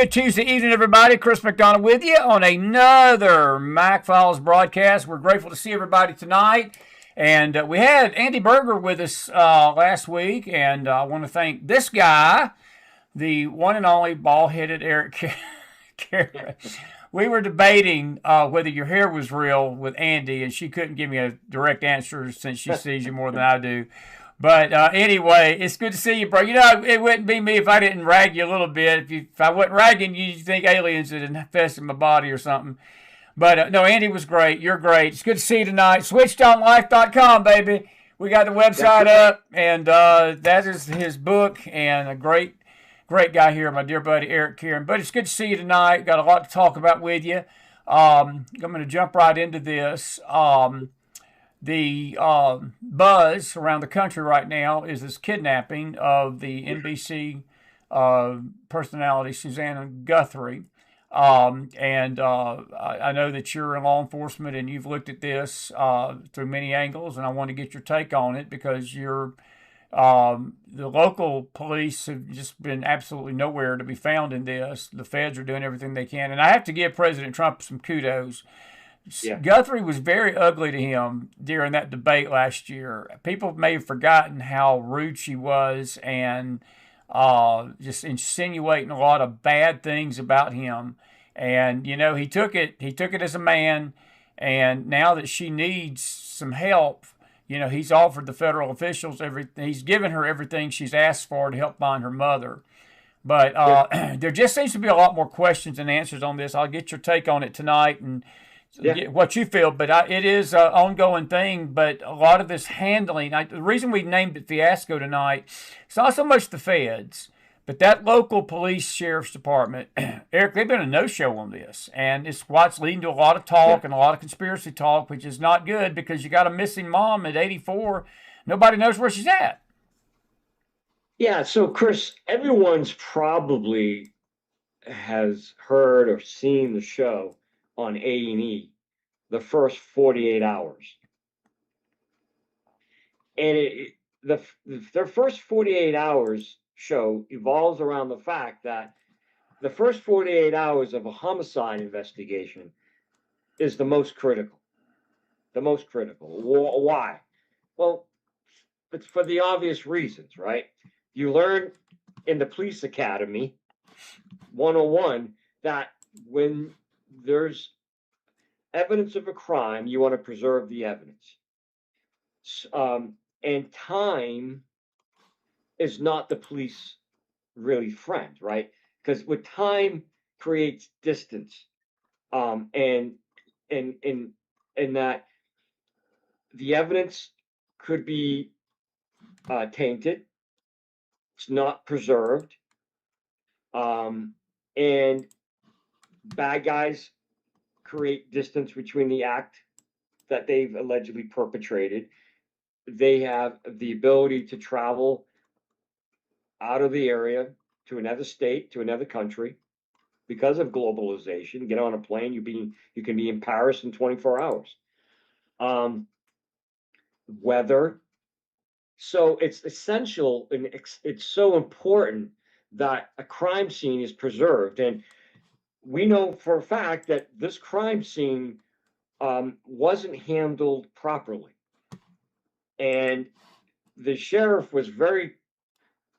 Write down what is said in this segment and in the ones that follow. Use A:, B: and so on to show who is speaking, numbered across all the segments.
A: good Tuesday evening, everybody. Chris McDonald with you on another McFiles broadcast. We're grateful to see everybody tonight. And we had Andy Berger with us last week, and I want to thank this guy, the one and only bald-headed Eric Caron. We were debating whether your hair was real with Andy, and she couldn't give me a direct answer since she sees you more than I do. But anyway, it's good to see you, bro. You know, it wouldn't be me if I didn't rag you a little bit. If I wasn't ragging you, you'd think aliens had infested my body or something. But no, Andy was great. You're great. It's good to see you tonight. Switchedonlife.com, baby. We got the website up, and that is his book, and a great guy here, my dear buddy Eric Caron. But it's good to see you tonight. Got a lot to talk about with you. I'm going to jump right into this. The buzz around the country right now is this kidnapping of the NBC personality Susanna Guthrie. I know that you're in law enforcement and you've looked at this through many angles, and I want to get your take on it because you're the local police have just been absolutely nowhere to be found in this. The feds are doing everything they can, and I have to give President Trump some kudos. Yeah. Guthrie was very ugly to him during that debate last year. People may have forgotten how rude she was and just insinuating a lot of bad things about him. And you know, he took it as a man. And now that she needs some help, you know, he's offered the federal officials everything. He's given her everything she's asked for to help find her mother. But there just seems to be a lot more questions and answers on this. I'll get your take on it tonight and what you feel, but it is an ongoing thing. But a lot of this handling, the reason we named it Fiasco tonight, it's not so much the feds, but that local police sheriff's department. Eric, they've been a no-show on this, and it's what's leading to a lot of talk and a lot of conspiracy talk, which is not good because you got a missing mom at 84. Nobody knows where she's at.
B: Yeah, so Chris, everyone's probably has heard or seen the show on A&E, the first 48 hours. And their first 48 hours show evolves around the fact that the first 48 hours of a homicide investigation is the most critical. The most critical. Why? Well, it's for the obvious reasons, right? You learn in the police academy 101 that when there's evidence of a crime, you want to preserve the evidence. And time is not the police really friend, right? Because with time creates distance, and that the evidence could be tainted. It's not preserved, and bad guys create distance between the act that they've allegedly perpetrated. They have the ability to travel out of the area to another state, to another country, because of globalization. Get on a plane, you can be in Paris in 24 hours. Weather. So it's essential and it's so important that a crime scene is preserved. And we know for a fact that this crime scene wasn't handled properly. And the sheriff was very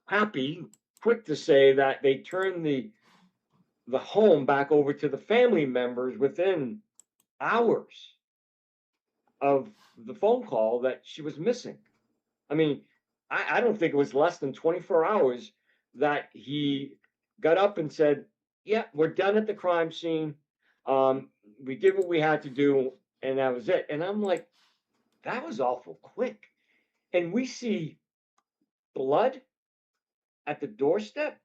B: happy, quick to say that they turned the home back over to the family members within hours of the phone call that she was missing. I mean, I don't think it was less than 24 hours that he got up and said, yeah, we're done at the crime scene. We did what we had to do, and that was it. And I'm like, that was awful quick. And we see blood at the doorstep.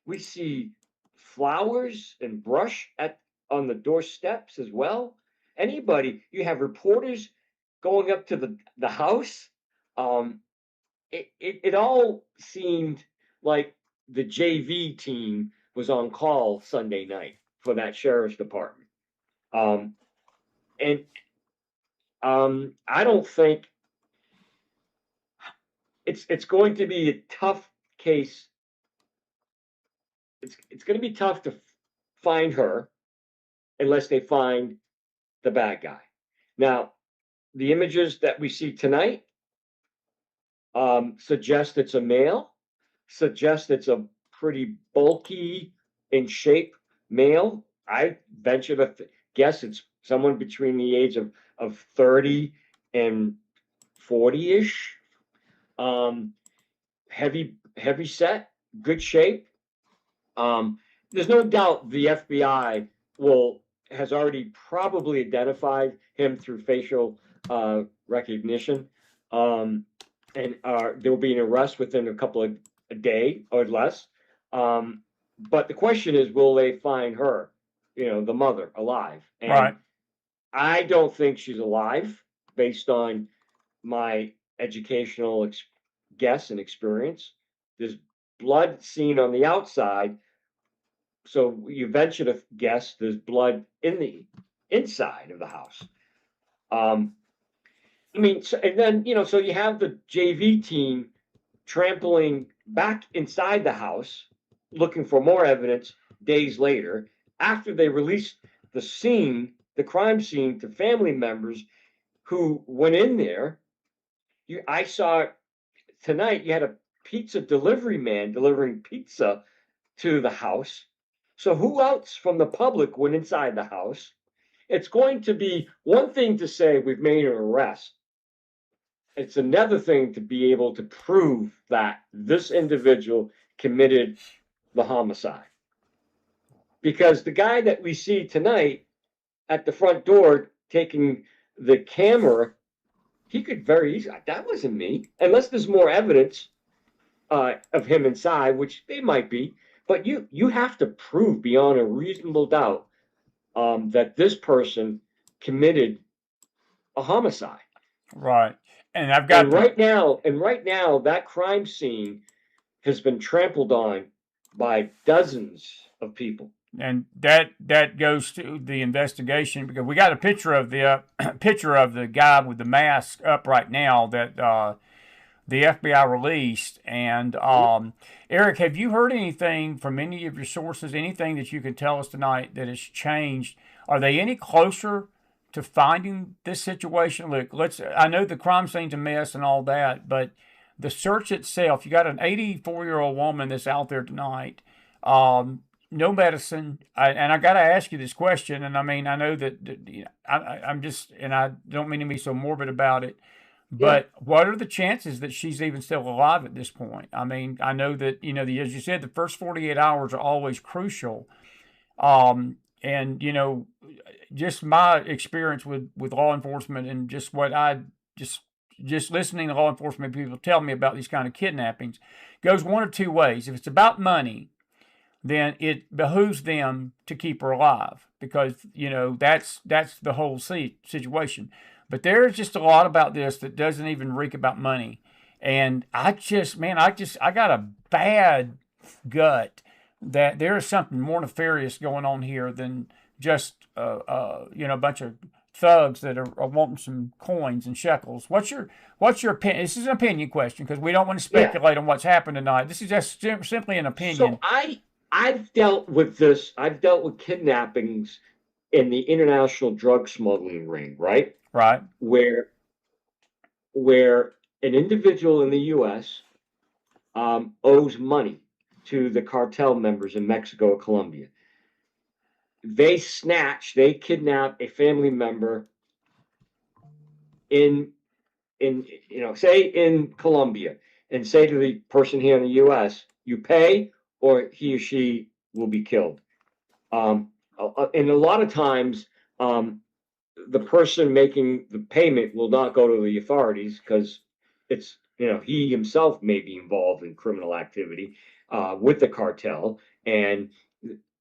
B: We see flowers and brush on the doorsteps as well. You have reporters going up to the house. It all seemed like the JV team was on call Sunday night for that sheriff's department. I don't think it's going to be a tough case it's going to be tough to find her unless they find the bad guy. Now, the images that we see tonight suggest it's a male, suggest it's a pretty bulky in shape male. I venture to guess it's someone between the age of 30 and 40-ish. Heavy set, good shape. There's no doubt the FBI has already probably identified him through facial recognition, and there will be an arrest within a day or less. But the question is, will they find her, the mother, alive? And
A: Right.
B: I don't think she's alive, based on my educational guess and experience. There's blood seen on the outside, so you venture to guess there's blood in the inside of the house. I mean, and then so you have the JV team trampling back inside the house, looking for more evidence days later, after they released the crime scene, to family members who went in there. I saw tonight you had a pizza delivery man delivering pizza to the house. So who else from the public went inside the house? It's going to be one thing to say we've made an arrest. It's another thing to be able to prove that this individual committed the homicide. Because the guy that we see tonight at the front door taking the camera, he could very easily, that wasn't me, unless there's more evidence of him inside, which they might be. But you have to prove beyond a reasonable doubt that this person committed a homicide.
A: Right. And I've got
B: right now, that crime scene has been trampled on by dozens of people.
A: And that goes to the investigation, because we got a picture of the picture of the guy with the mask up right now that the FBI released. And Eric, have you heard anything from any of your sources, anything that you can tell us tonight that has changed? Are they any closer to finding this situation? Look, I know the crime scene's a mess and all that, but the search itself, you got an 84-year-old woman that's out there tonight, no medicine. And I got to ask you this question. And I mean, I know that I'm just, and I don't mean to be so morbid about it, but what are the chances that she's even still alive at this point? I mean, I know that, as you said, the first 48 hours are always crucial. And, just my experience with law enforcement, and just what I just listening to law enforcement people tell me about these kind of kidnappings, goes one of two ways. If it's about money, then it behooves them to keep her alive, because, that's the whole situation. But there's just a lot about this that doesn't even reek about money. And I got a bad gut that there is something more nefarious going on here than just, a bunch of thugs that are wanting some coins and shekels. What's your opinion? This is an opinion question, because we don't want to speculate on what's happened tonight. This is just simply an opinion.
B: So I've dealt with this. I've dealt with kidnappings in the international drug smuggling ring, right?
A: Right.
B: Where an individual in the U.S. Owes money to the cartel members in Mexico or Colombia. They kidnap a family member say in Colombia, and say to the person here in the U.S., you pay or he or she will be killed. And a lot of times, the person making the payment will not go to the authorities, because it's, he himself may be involved in criminal activity with the cartel, and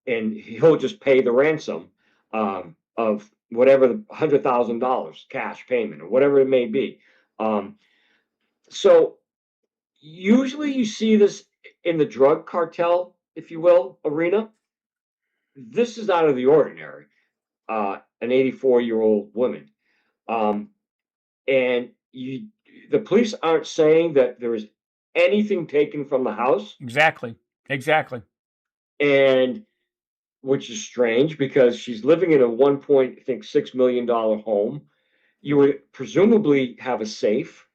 B: he'll just pay the ransom of whatever, the $100,000 cash payment or whatever it may be. So usually you see this in the drug cartel, if you will, arena. This is out of the ordinary. An 84-year-old woman, and the police aren't saying that there is anything taken from the house.
A: Exactly.
B: and which is strange because she's living in a $1.6 million home. You would presumably have a safe.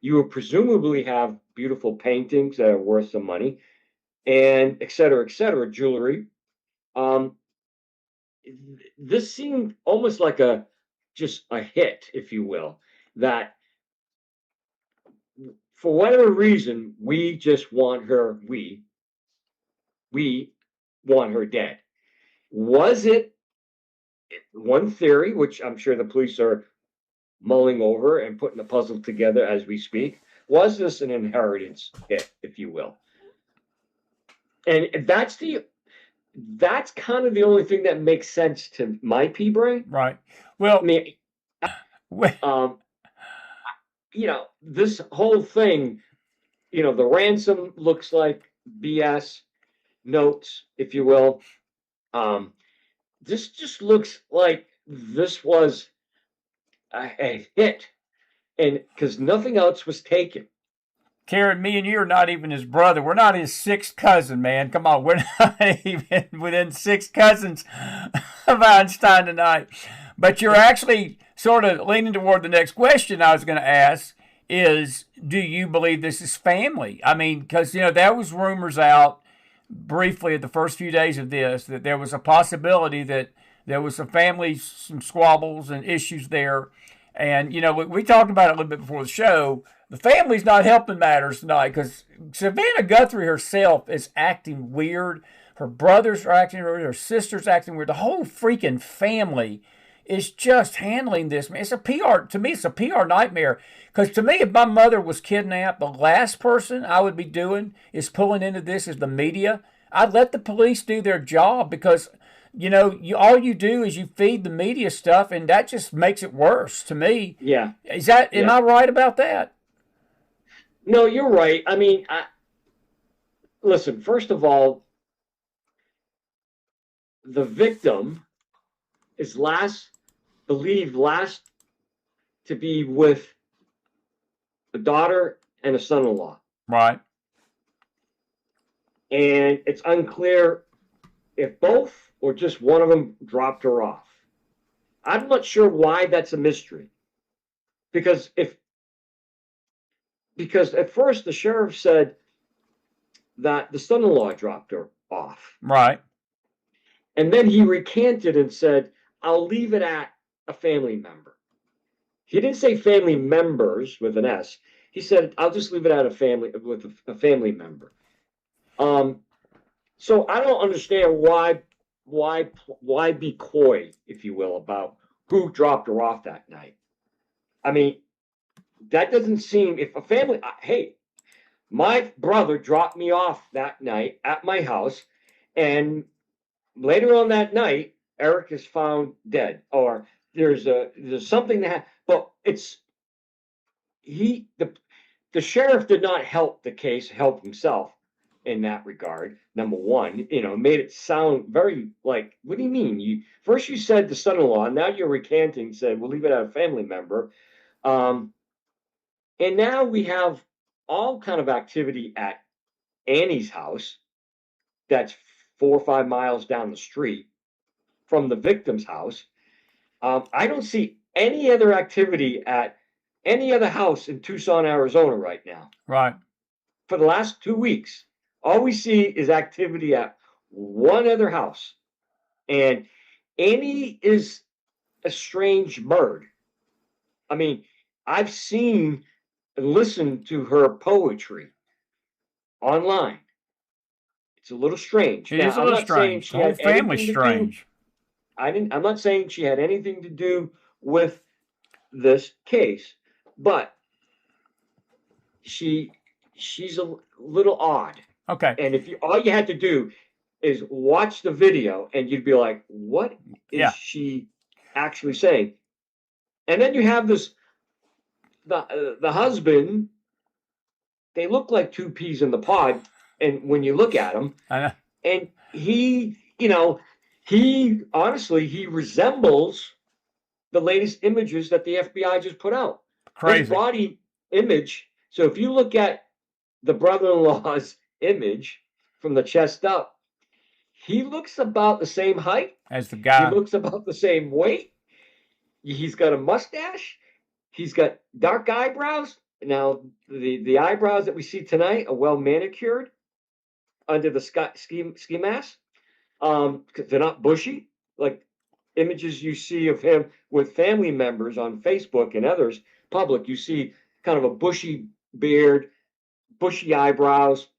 B: You would presumably have beautiful paintings that are worth some money, and et cetera, jewelry. Um, this seemed almost like just a hit, if you will, that for whatever reason, we just want her, we want her dead. Was it one theory, which I'm sure the police are mulling over and putting the puzzle together as we speak? Was this an inheritance hit, if you will? And that's kind of the only thing that makes sense to my pea brain.
A: Right.
B: I
A: Well,
B: mean, this whole thing, the ransom looks like BS notes, if you will. This just looks like this was a hit, and because nothing else was taken.
A: Caron, me and you are not even his brother. We're not his sixth cousin, man. Come on, we're not even within six cousins of Einstein tonight. But you're actually sort of leaning toward the next question I was going to ask is, do you believe this is family? I mean, because, there was rumors out briefly at the first few days of this that there was a possibility that there was some squabbles and issues there. And, we talked about it a little bit before the show. The family's not helping matters tonight because Savannah Guthrie herself is acting weird. Her brothers are acting weird. Her sister's acting weird. The whole freaking family is just handling this. It's to me, it's a PR nightmare. Because to me, if my mother was kidnapped, the last person I would be doing is pulling into this is the media. I'd let the police do their job because all you do is you feed the media stuff, and that just makes it worse to me.
B: Yeah.
A: Am I right about that?
B: No, you're right. I mean, listen, first of all, the victim is believed last to be with a daughter and a son-in-law.
A: Right.
B: And it's unclear if both or just one of them dropped her off. I'm not sure why that's a mystery. Because at first the sheriff said that the son-in-law dropped her off.
A: Right.
B: And then he recanted and said, I'll leave it at a family member. He didn't say family members with an S. He said, I'll just leave it at a family member. So I don't understand why be coy, if you will, about who dropped her off that night. I mean, that doesn't seem, if a family, hey, my brother dropped me off that night at my house, and later on that night, Eric is found dead, or there's something that, but the sheriff did not help the case, help himself in that regard. Number one, made it sound very like, what do you mean? First you said the son-in-law, now you're recanting, said we'll leave it at a family member. And now we have all kind of activity at Annie's house that's 4 or 5 miles down the street from the victim's house. I don't see any other activity at any other house in Tucson, Arizona right now.
A: Right.
B: For the last 2 weeks, all we see is activity at one other house. And Annie is a strange bird. I mean, I've seen and listened to her poetry online. It's a little strange.
A: It is a little strange. The whole family's strange.
B: I'm not saying she had anything to do with this case, but she's a little odd.
A: Okay.
B: And if all you had to do is watch the video, and you'd be like, "What is she actually saying?" And then you have the husband. They look like two peas in the pod, and when you look at him, and he honestly resembles the latest images that the FBI just put out.
A: Crazy.
B: His body image. So if you look at the brother-in-law's image from the chest up, He looks about the same height.
A: As the
B: He
A: guy.
B: looks about the same weight. He's got a mustache. He's got dark eyebrows. Now, the eyebrows that we see tonight are well manicured under the ski mask. 'Cause they're not bushy like images you see of him with family members on Facebook and others public. You see kind of a bushy beard, bushy eyebrows.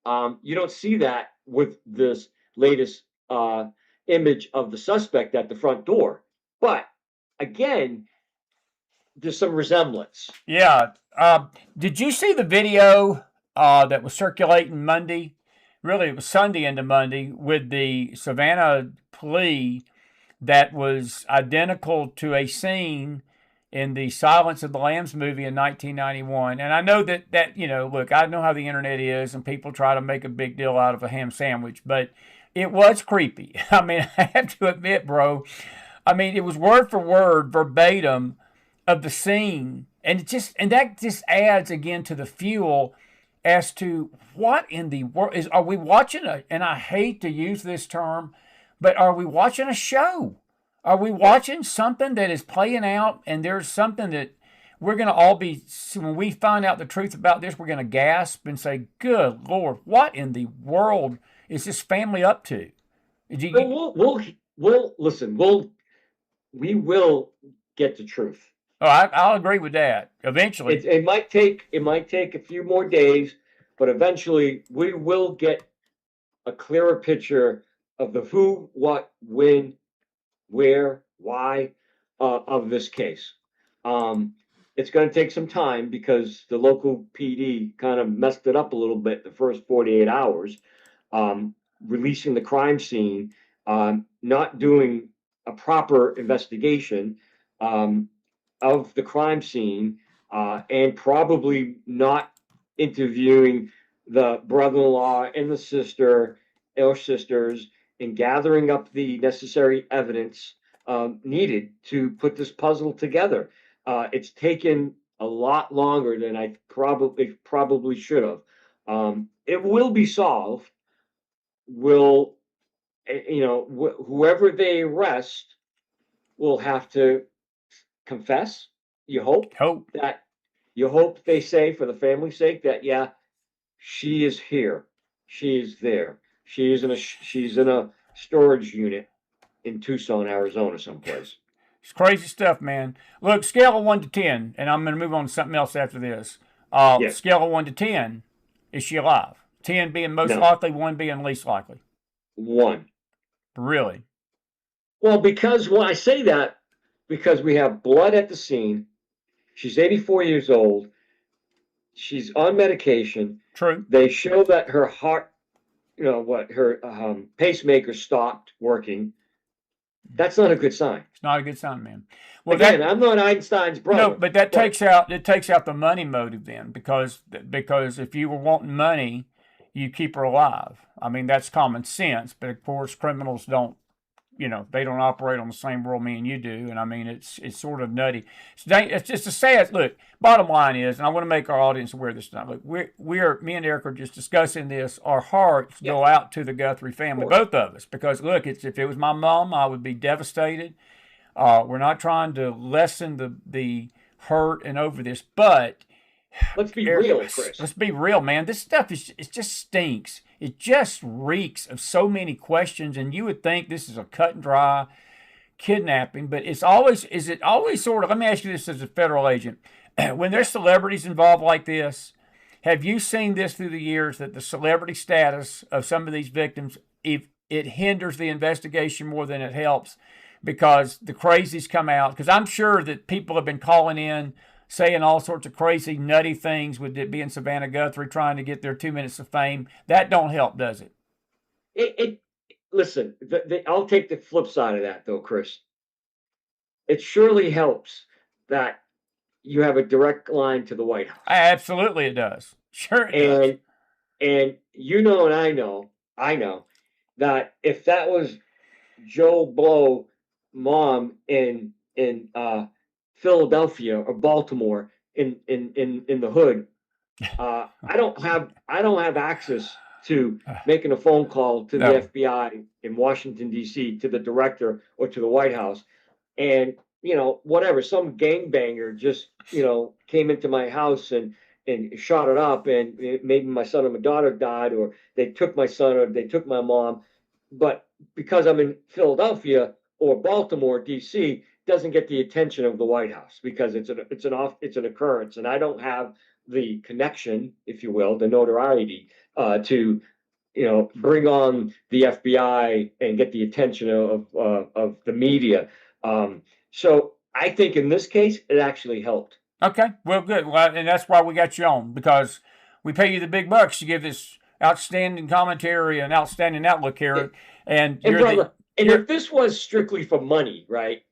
B: You don't see that with this latest image of the suspect at the front door. But again, there's some resemblance.
A: Yeah. Did you see the video that was circulating Monday? Really, it was Sunday into Monday with the Savannah plea that was identical to a scene in the Silence of the Lambs movie in 1991. And I know that look, I know how the internet is, and people try to make a big deal out of a ham sandwich, but it was creepy. I mean, I have to admit, bro. I mean, it was word for word, verbatim of the scene, and that just adds again to the fuel as to what in the world are we watching and I hate to use this term, but are we watching a show? Are we watching something that is playing out, and there's something that we're going to all be, when we find out the truth about this, we're going to gasp and say, good Lord, what in the world is this family up to?
B: We'll listen. We will get the truth.
A: Oh, I'll agree with that. Eventually,
B: it might take a few more days, but eventually we will get a clearer picture of the who, what, when, where, why of this case. It's going to take some time because the local PD kind of messed it up a little bit the first 48 hours, releasing the crime scene, not doing a proper investigation of the crime scene, and probably not interviewing the brother-in-law and the sister or sisters and gathering up the necessary evidence needed to put this puzzle together. It's taken a lot longer than I probably should have. It will be solved. Will whoever they arrest will have to confess. You hope
A: hope.
B: that they say, for the family's sake, that yeah, she is here, she is there, she's in a storage unit in Tucson, Arizona, someplace.
A: It's crazy stuff, man. Look, scale of 1 to 10, and I'm going to move on to something else after this.
B: Yeah.
A: Scale of 1 to 10, is she alive? 10 being most
B: No.
A: likely, 1 being least likely.
B: 1.
A: Really?
B: Well, because when I say that, because we have blood at the scene. She's 84 years old. She's on medication.
A: True.
B: They show that her heart, her pacemaker stopped working. That's not a good sign.
A: It's not a good sign, man. Well,
B: again, I'm not Einstein's brother.
A: No, but that takes out the money motive then, because if you were wanting money, you keep her alive. I mean, that's common sense, but of course criminals don't, they don't operate on the same world me and you do, and I mean it's sort of nutty. It's just a sad look. Bottom line is, and I want to make our audience aware of this tonight. Look, me and Eric are just discussing this. Our hearts go out to the Guthrie family, both of us, because look, if it was my mom, I would be devastated. We're not trying to lessen the hurt and over this, but
B: let's be real, Chris.
A: Let's be real, man. This stuff it just stinks. It just reeks of so many questions, and you would think this is a cut and dry kidnapping, but is it always sort of, let me ask you this as a federal agent, when there's celebrities involved like this, have you seen this through the years that the celebrity status of some of these victims, if it hinders the investigation more than it helps, because the crazies come out? Because I'm sure that people have been calling in saying all sorts of crazy, nutty things with it being Savannah Guthrie trying to get their 2 minutes of fame. That don't help, does it?
B: Listen, I'll take the flip side of that, though, Chris. It surely helps that you have a direct line to the White House.
A: Absolutely, it does. Sure it does.
B: And and I know that if that was Joe Blow mom in Philadelphia or Baltimore in the hood, I don't have access to making a phone call to the
A: No.
B: FBI in Washington, D.C., to the director or to the White House. And, whatever, some gangbanger just, came into my house and shot it up, and maybe my son or my daughter died, or they took my son or they took my mom. But because I'm in Philadelphia or Baltimore, D.C., doesn't get the attention of the White House because it's an occurrence, and I don't have the connection, if you will, the notoriety to bring on the FBI and get the attention of the media. So I think in this case, it actually helped.
A: Okay, well, good. Well, and that's why we got you on, because we pay you the big bucks to give this outstanding commentary and outstanding outlook here. And
B: And
A: you're
B: brother, and
A: you're,
B: if this was strictly for money, right?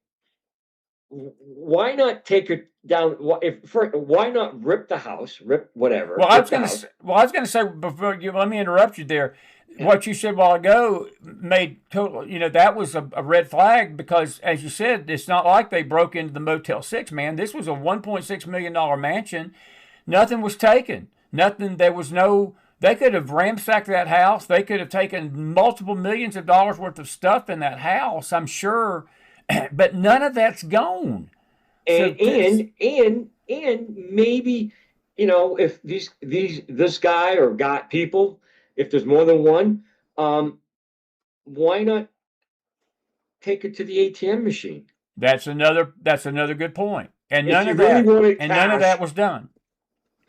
B: Why not take it down? Why not rip the house, rip whatever?
A: well, I
B: Rip
A: was
B: the
A: going
B: house.
A: to well, I was going to say before you let me interrupt you there. What you said a while ago made total. That was a red flag because, as you said, it's not like they broke into the Motel 6. Man, this was a $1.6 million mansion. Nothing was taken. Nothing. There was no. They could have ransacked that house. They could have taken multiple millions of dollars worth of stuff in that house, I'm sure, but none of that's gone. So
B: And maybe if this guy or got people, if there's more than one, why not take it to the ATM machine?
A: that's another good point. And
B: If
A: none
B: you
A: of
B: really
A: that
B: wanted
A: and none of that
B: cash,
A: was done.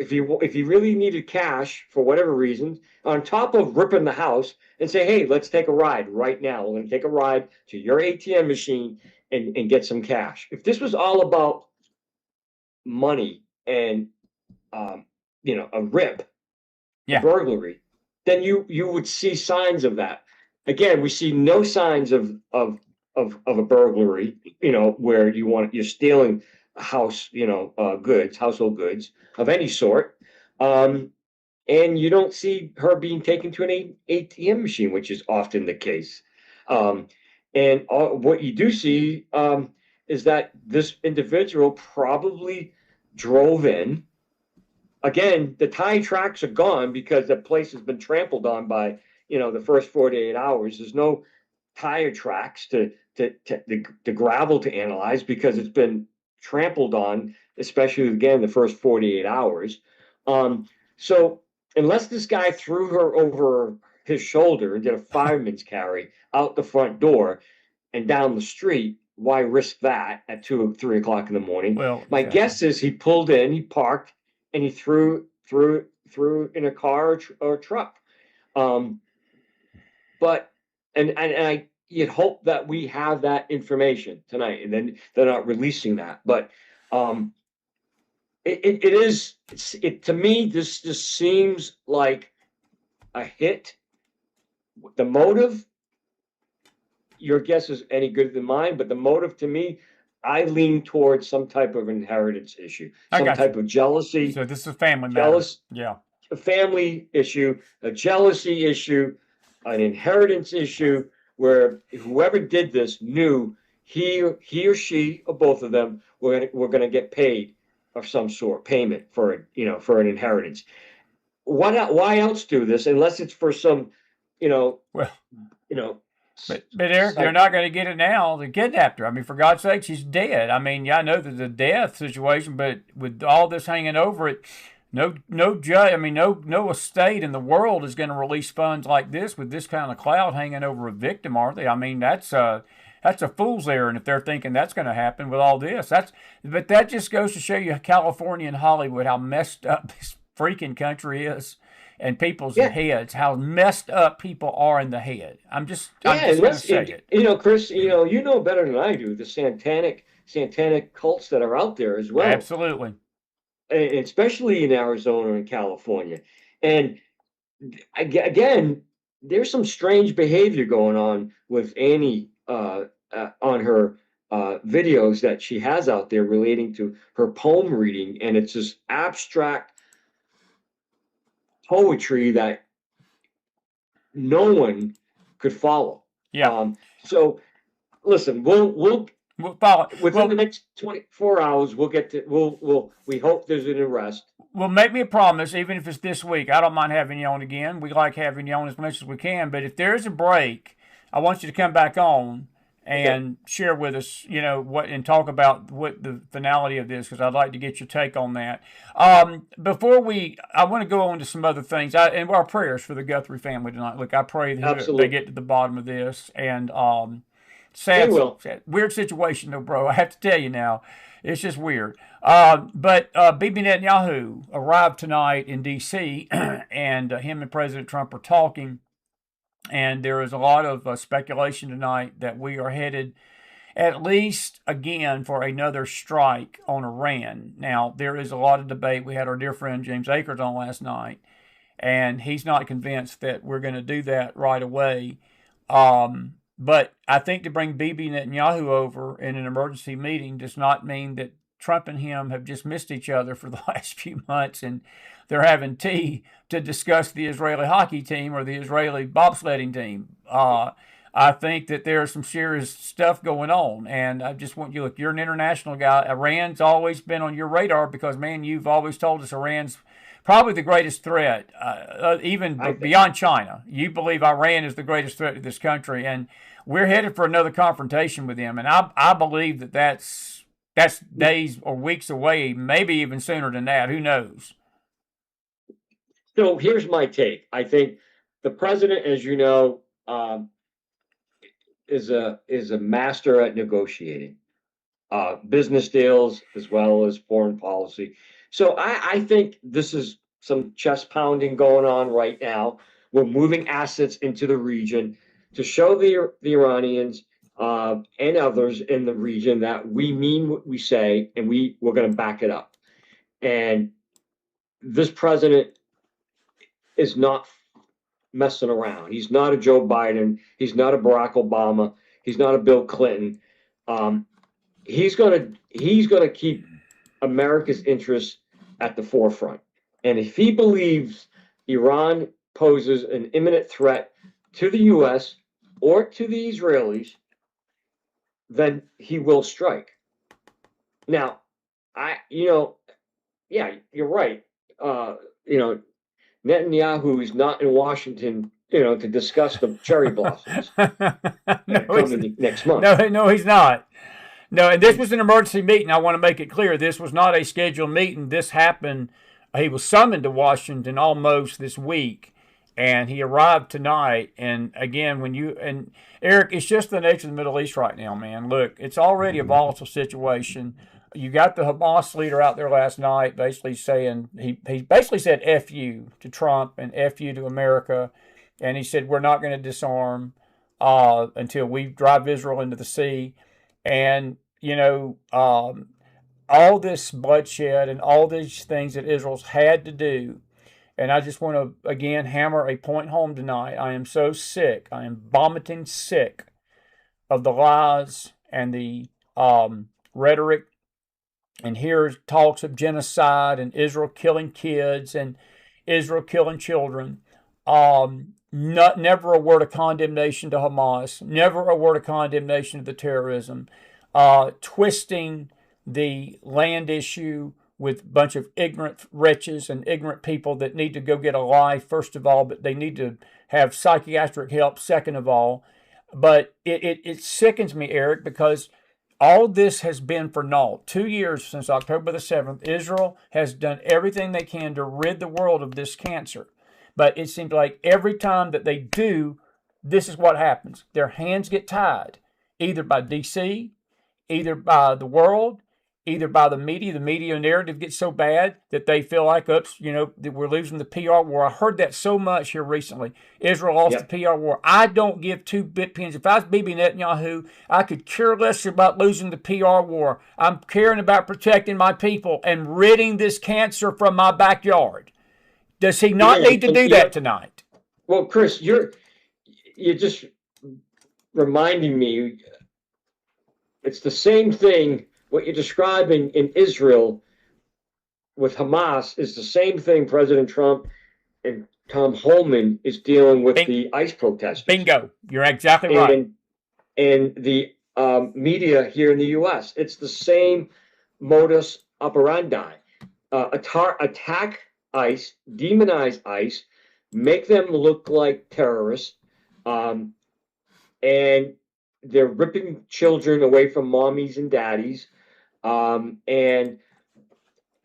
B: if you really needed cash for whatever reason, on top of ripping the house and say, hey, let's take a ride right now. We're going to take a ride to your ATM machine and get some cash. If this was all about money and a rip, a
A: Yeah.
B: burglary, then you would see signs of that. Again, we see no signs of a burglary, where you're stealing household goods of any sort. And you don't see her being taken to an ATM machine, which is often the case. And what you do see is that this individual probably drove in. Again, the tire tracks are gone because the place has been trampled on by the first 48 hours. There's no tire tracks to the gravel to analyze because it's been trampled on, especially again the first 48 hours. So unless this guy threw her over his shoulder and did a fireman's carry out the front door and down the street, why risk that at 2 or 3 o'clock in the morning?
A: Well,
B: My
A: exactly.
B: guess is he pulled in, he parked, and he threw in a car or truck. But you'd hope that we have that information tonight, and then they're not releasing that. But to me, this just seems like a hit. The motive, your guess is any good than mine, but the motive to me, I lean towards some type of inheritance issue, some type of jealousy.
A: So this is a family matter. Yeah.
B: A family issue, a jealousy issue, an inheritance issue, where whoever did this knew he or she or both of them were going to get paid of some sort, payment for an inheritance. Why else do this unless it's for some,
A: Well, but Eric, they're not going to get it now. They kidnapped her. I mean, for God's sake, she's dead. I mean, yeah, I know there's a death situation, but with all this hanging over it, no judge. I mean, no estate in the world is going to release funds like this with this kind of cloud hanging over a victim, are they? I mean, that's a fool's errand if they're thinking that's going to happen with all this. But that just goes to show you California and Hollywood, how messed up this freaking country is. And people's heads, how messed up people are in the head. I'm just going to say it.
B: Chris, you know better than I do the satanic cults that are out there as well.
A: Absolutely.
B: And especially in Arizona and California. And again, there's some strange behavior going on with Annie on her videos that she has out there relating to her poem reading, and it's this abstract poetry that no one could follow.
A: Yeah.
B: So listen, we'll
A: We'll follow.
B: Within the next 24 hours, we'll get to. We hope there's an arrest.
A: Well, make me a promise, even if it's this week. I don't mind having you on again. We like having you on as much as we can. But if there is a break, I want you to come back on and share with us, what, and talk about what the finality of this, because I'd like to get your take on that. I want to go on to some other things, and our prayers for the Guthrie family tonight. Look, I pray that they get to the bottom of this, and sad, weird situation though, bro. I have to tell you now, it's just weird. But Bibi Netanyahu arrived tonight in D.C., and him and President Trump are talking. And there is a lot of speculation tonight that we are headed, at least again, for another strike on Iran. Now, there is a lot of debate. We had our dear friend James Akers on last night, and he's not convinced that we're going to do that right away. But I think to bring Bibi Netanyahu over in an emergency meeting does not mean that Trump and him have just missed each other for the last few months, and they're having tea to discuss the Israeli hockey team or the Israeli bobsledding team. I think that there's some serious stuff going on, and I just want you, look, you're an international guy. Iran's always been on your radar because, man, you've always told us Iran's probably the greatest threat, even beyond China. You believe Iran is the greatest threat to this country, and we're headed for another confrontation with them. And I believe that that's days or weeks away, maybe even sooner than that. Who knows?
B: So here's my take. I think the president, as you know, is a master at negotiating business deals as well as foreign policy. So I think this is some chest pounding going on right now. We're moving assets into the region to show the Iranians and others in the region that we mean what we say, and we're going to back it up. And this president is not messing around. He's not a Joe Biden. He's not a Barack Obama. He's not a Bill Clinton. He's gonna keep America's interests at the forefront. And if he believes Iran poses an imminent threat to the U.S. or to the Israelis, then he will strike. Now, you're right. Netanyahu is not in Washington, to discuss the cherry blossoms coming next month.
A: No, he's not. No, and this was an emergency meeting. I want to make it clear. This was not a scheduled meeting. This happened. He was summoned to Washington almost this week, and he arrived tonight. And again, and Eric, it's just the nature of the Middle East right now, man. Look, it's already a volatile situation. You got the Hamas leader out there last night basically saying, he basically said F you to Trump and F you to America. And he said, we're not going to disarm until we drive Israel into the sea. And, all this bloodshed and all these things that Israel's had to do. And I just want to, again, hammer a point home tonight. I am so sick. I am vomiting sick of the lies and the rhetoric. And here's talks of genocide and Israel killing kids and Israel killing children. Never a word of condemnation to Hamas. Never a word of condemnation to the terrorism. Twisting the land issue with a bunch of ignorant wretches and ignorant people that need to go get a life, first of all, but they need to have psychiatric help, second of all. But it sickens me, Eric, because all this has been for naught. 2 years since October the 7th, Israel has done everything they can to rid the world of this cancer. But it seems like every time that they do, this is what happens. Their hands get tied, either by D.C., either by the world, either by the media. The media narrative gets so bad that they feel like, oops, that we're losing the PR war. I heard that so much here recently. Israel lost the PR war. I don't give two bit pins. If I was Bibi Netanyahu, I could care less about losing the PR war. I'm caring about protecting my people and ridding this cancer from my backyard. Does he not need to do that tonight?
B: Well, Chris, you're just reminding me. It's the same thing. What you're describing in Israel with Hamas is the same thing President Trump and Tom Holman is dealing with the ICE protesters.
A: Bingo. You're exactly right.
B: And the media here in the U.S. It's the same modus operandi. Attack ICE, demonize ICE, make them look like terrorists, and they're ripping children away from mommies and daddies, and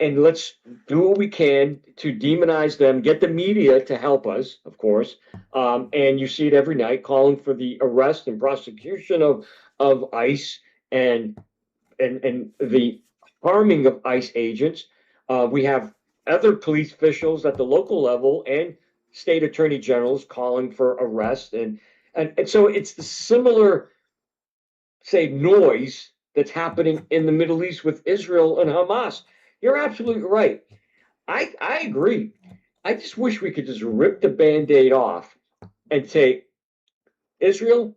B: let's do what we can to demonize them, get the media to help us, of course. And you see it every night, calling for the arrest and prosecution of ICE and the harming of ICE agents. We have other police officials at the local level and state attorney generals calling for arrest, and so it's the similar, say, noise that's happening in the Middle East with Israel and Hamas. You're absolutely right. I agree. I just wish we could just rip the Band-Aid off and say, Israel,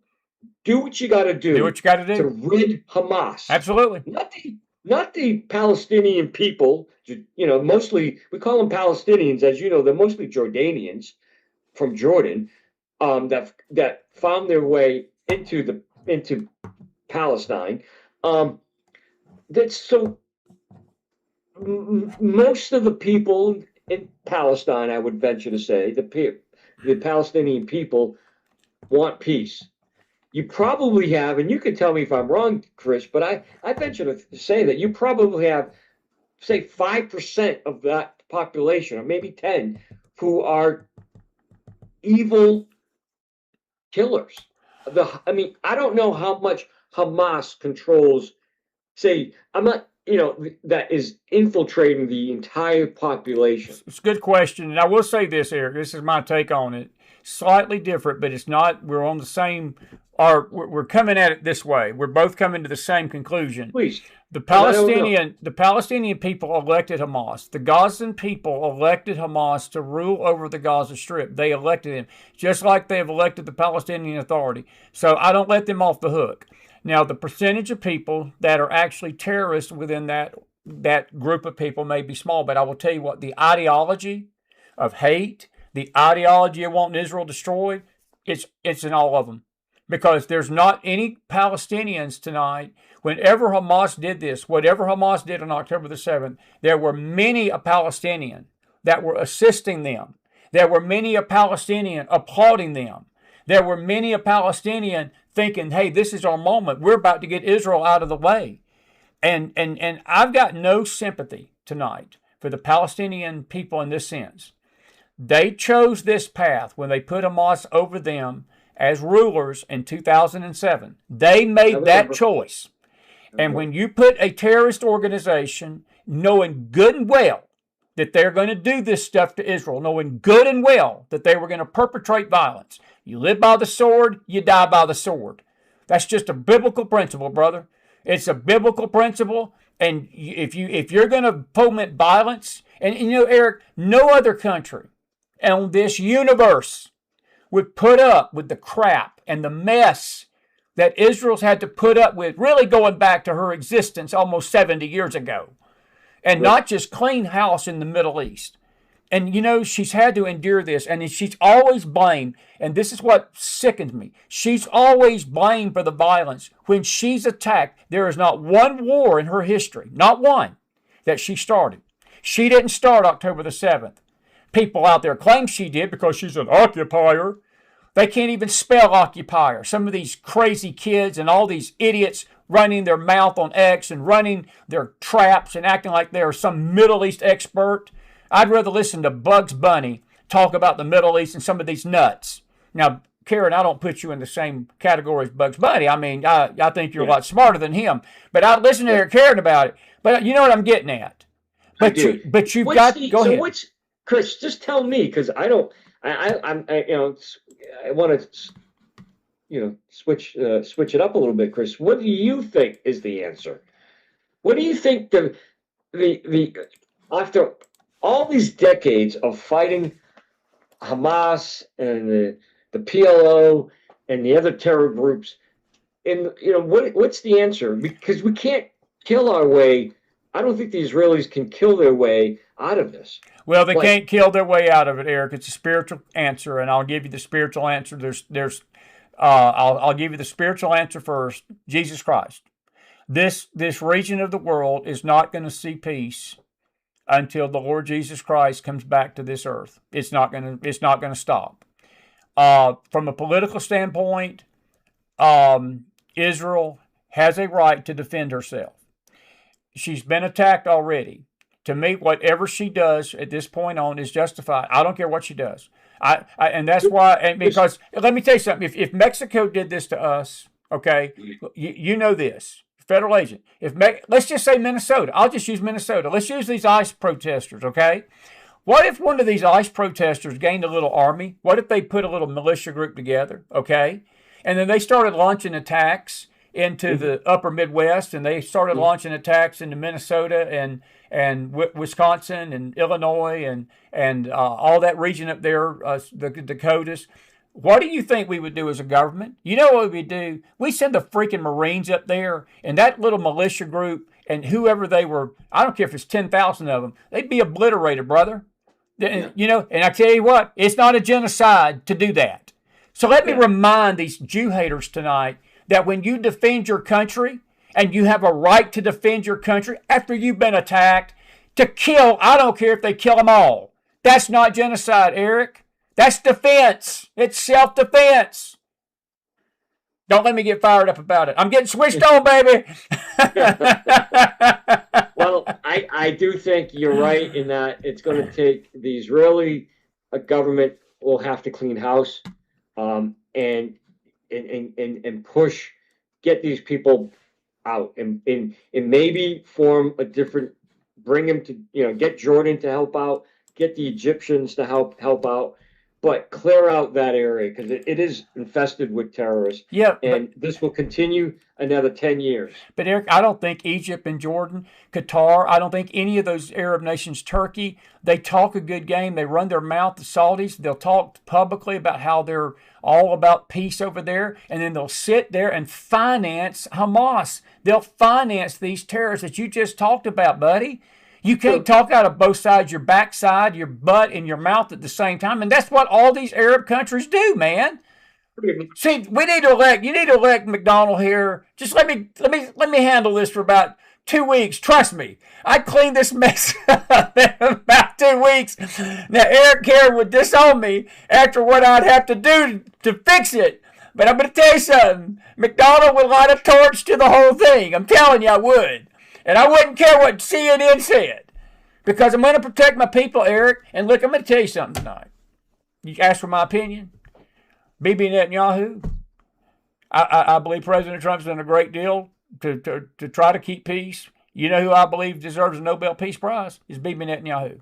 B: do what you got to do.
A: Do what you got to do
B: to rid Hamas.
A: Absolutely.
B: Not the Palestinian people. Mostly we call them Palestinians, as you know. They're mostly Jordanians from Jordan, that found their way into Palestine. That's so. Most of the people in Palestine, I would venture to say, the Palestinian people want peace. You probably have, and you can tell me if I'm wrong, Chris, but I venture to say that you probably have, say, 5% of that population, or maybe 10, who are evil killers. I don't know how much Hamas controls, say, I'm not, that is infiltrating the entire population.
A: It's a good question. And I will say this, Eric, this is my take on it. Slightly different, but it's not, we're on the same, or we're coming at it this way. We're both coming to the same conclusion.
B: Please.
A: The Palestinian people elected Hamas. The Gazan people elected Hamas to rule over the Gaza Strip. They elected him, just like they have elected the Palestinian Authority. So I don't let them off the hook. Now, the percentage of people that are actually terrorists within that group of people may be small, but I will tell you what, the ideology of hate, the ideology of wanting Israel destroyed, it's in all of them. Because there's not any Palestinians tonight. Whenever Hamas did this, whatever Hamas did on October the 7th, there were many a Palestinian that were assisting them. There were many a Palestinian applauding them. There were many a Palestinian thinking, hey, this is our moment. We're about to get Israel out of the way. And I've got no sympathy tonight for the Palestinian people in this sense. They chose this path when they put Hamas over them as rulers in 2007. They made that choice. And when you put a terrorist organization, knowing good and well that they're going to do this stuff to Israel, knowing good and well that they were going to perpetrate violence, you live by the sword, you die by the sword. That's just a biblical principle, brother. It's a biblical principle. And if you're going to foment violence, and Eric, no other country on this universe would put up with the crap and the mess that Israel's had to put up with, really going back to her existence almost 70 years ago. And not just clean house in the Middle East. And, she's had to endure this, and she's always blamed, and this is what sickens me. She's always blamed for the violence. When she's attacked, there is not one war in her history, not one, that she started. She didn't start October the 7th. People out there claim she did because she's an occupier. They can't even spell occupier. Some of these crazy kids and all these idiots running their mouth on X and running their traps and acting like they're some Middle East expert. I'd rather listen to Bugs Bunny talk about the Middle East and some of these nuts. Now, Caron, I don't put you in the same category as Bugs Bunny. I think you're a lot smarter than him. But I'd listen to Caron about it. But you know what I'm getting at. But you've got. Go ahead.
B: Chris, just tell me, because I don't. I want to, switch it up a little bit, Chris. What do you think is the answer? What do you think the after all these decades of fighting Hamas and the PLO and the other terror groups, and what's the answer? Because we can't kill our way. I don't think the Israelis can kill their way out of this.
A: Well, they can't kill their way out of it, Eric. It's a spiritual answer, and I'll give you the spiritual answer. There's I'll give you the spiritual answer first. Jesus Christ. This region of the world is not going to see peace until the Lord Jesus Christ comes back to this earth. It's not going to stop. From a political standpoint, Israel has a right to defend herself. She's been attacked already. To me, whatever she does at this point on is justified. I don't care what she does. And that's why, and because let me tell you something. If Mexico did this to us, okay, you know this, federal agent. Let's just say Minnesota. I'll just use Minnesota. Let's use these ICE protesters, okay? What if one of these ICE protesters gained a little army? What if they put a little militia group together, okay? And then they started launching attacks into the upper Midwest, and they started launching attacks into Minnesota and Wisconsin and Illinois and all that region up there, the Dakotas. What do you think we would do as a government? You know what we do? We send the freaking Marines up there, and that little militia group and whoever they were, I don't care if it's 10,000 of them, they'd be obliterated, brother. Yeah. You know, and I tell you what, it's not a genocide to do that. So let me remind these Jew haters tonight that when you defend your country, and you have a right to defend your country after you've been attacked, to kill, I don't care if they kill them all. That's not genocide, Eric. That's defense. It's self-defense. Don't let me get fired up about it. I'm getting switched on, baby.
B: Well, I do think you're right in that it's going to take the Israeli government will have to clean house and push, get these people out and maybe form a different, bring them to, get Jordan to help out, get the Egyptians to help out, but clear out that area because it is infested with terrorists.
A: Yeah,
B: and this will continue another 10 years. But
A: Eric, I don't think Egypt and Jordan, Qatar, I don't think any of those Arab nations, Turkey, they talk a good game. They run their mouth, the Saudis. They'll talk publicly about how they're all about peace over there, and then they'll sit there and finance Hamas. They'll finance these terrorists that you just talked about, buddy. You can't talk out of both sides, your backside, your butt, and your mouth at the same time. And that's what all these Arab countries do, man. See, we need to elect, you need to elect McDonald here. Just let me handle this for about 2 weeks. Trust me. I cleaned this mess up in about 2 weeks. Now, Eric Caron would disown me after what I'd have to do to fix it. But I'm going to tell you something. McDonald would light a torch to the whole thing. I'm telling you, I would. And I wouldn't care what CNN said. Because I'm going to protect my people, Eric. And look, I'm going to tell you something tonight. You asked for my opinion. Bibi Netanyahu. I believe President Trump's done a great deal to try to keep peace. You know who I believe deserves a Nobel Peace Prize? Is Bibi Netanyahu.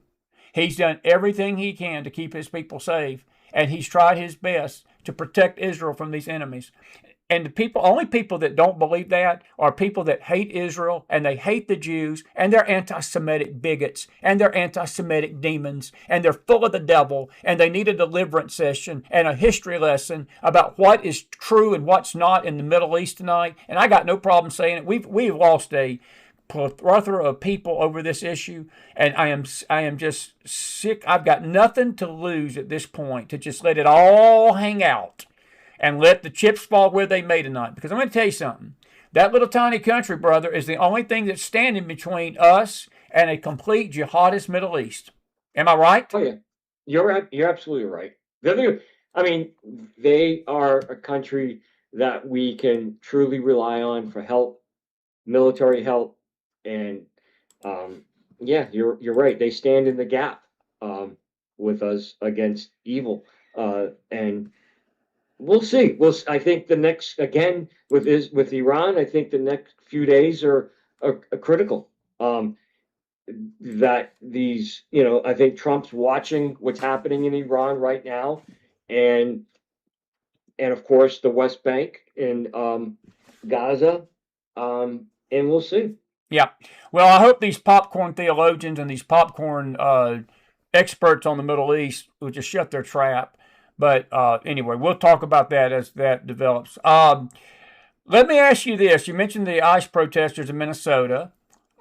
A: He's done everything he can to keep his people safe. And he's tried his best to protect Israel from these enemies. And the only people that don't believe that are people that hate Israel and they hate the Jews and they're anti-Semitic bigots and they're anti-Semitic demons and they're full of the devil and they need a deliverance session and a history lesson about what is true and what's not in the Middle East tonight. And I got no problem saying it. We've lost a plethora of people over this issue, and I am just sick. I've got nothing to lose at this point to just let it all hang out. And let the chips fall where they may tonight. Because I'm going to tell you something. That little tiny country, brother, is the only thing that's standing between us and a complete jihadist Middle East. Am I right?
B: Oh, yeah. You're absolutely right. I mean, they are a country that we can truly rely on for help, military help. And, yeah, you're right. They stand in the gap with us against evil. And we'll see. I think the next, again, with Iran, I think the next few days are critical. That these, I think Trump's watching what's happening in Iran right now, and of course the West Bank and Gaza, and we'll see.
A: Yeah. Well, I hope these popcorn theologians and these popcorn experts on the Middle East will just shut their trap. But anyway, we'll talk about that as that develops. Let me ask you this. You mentioned the ICE protesters in Minnesota.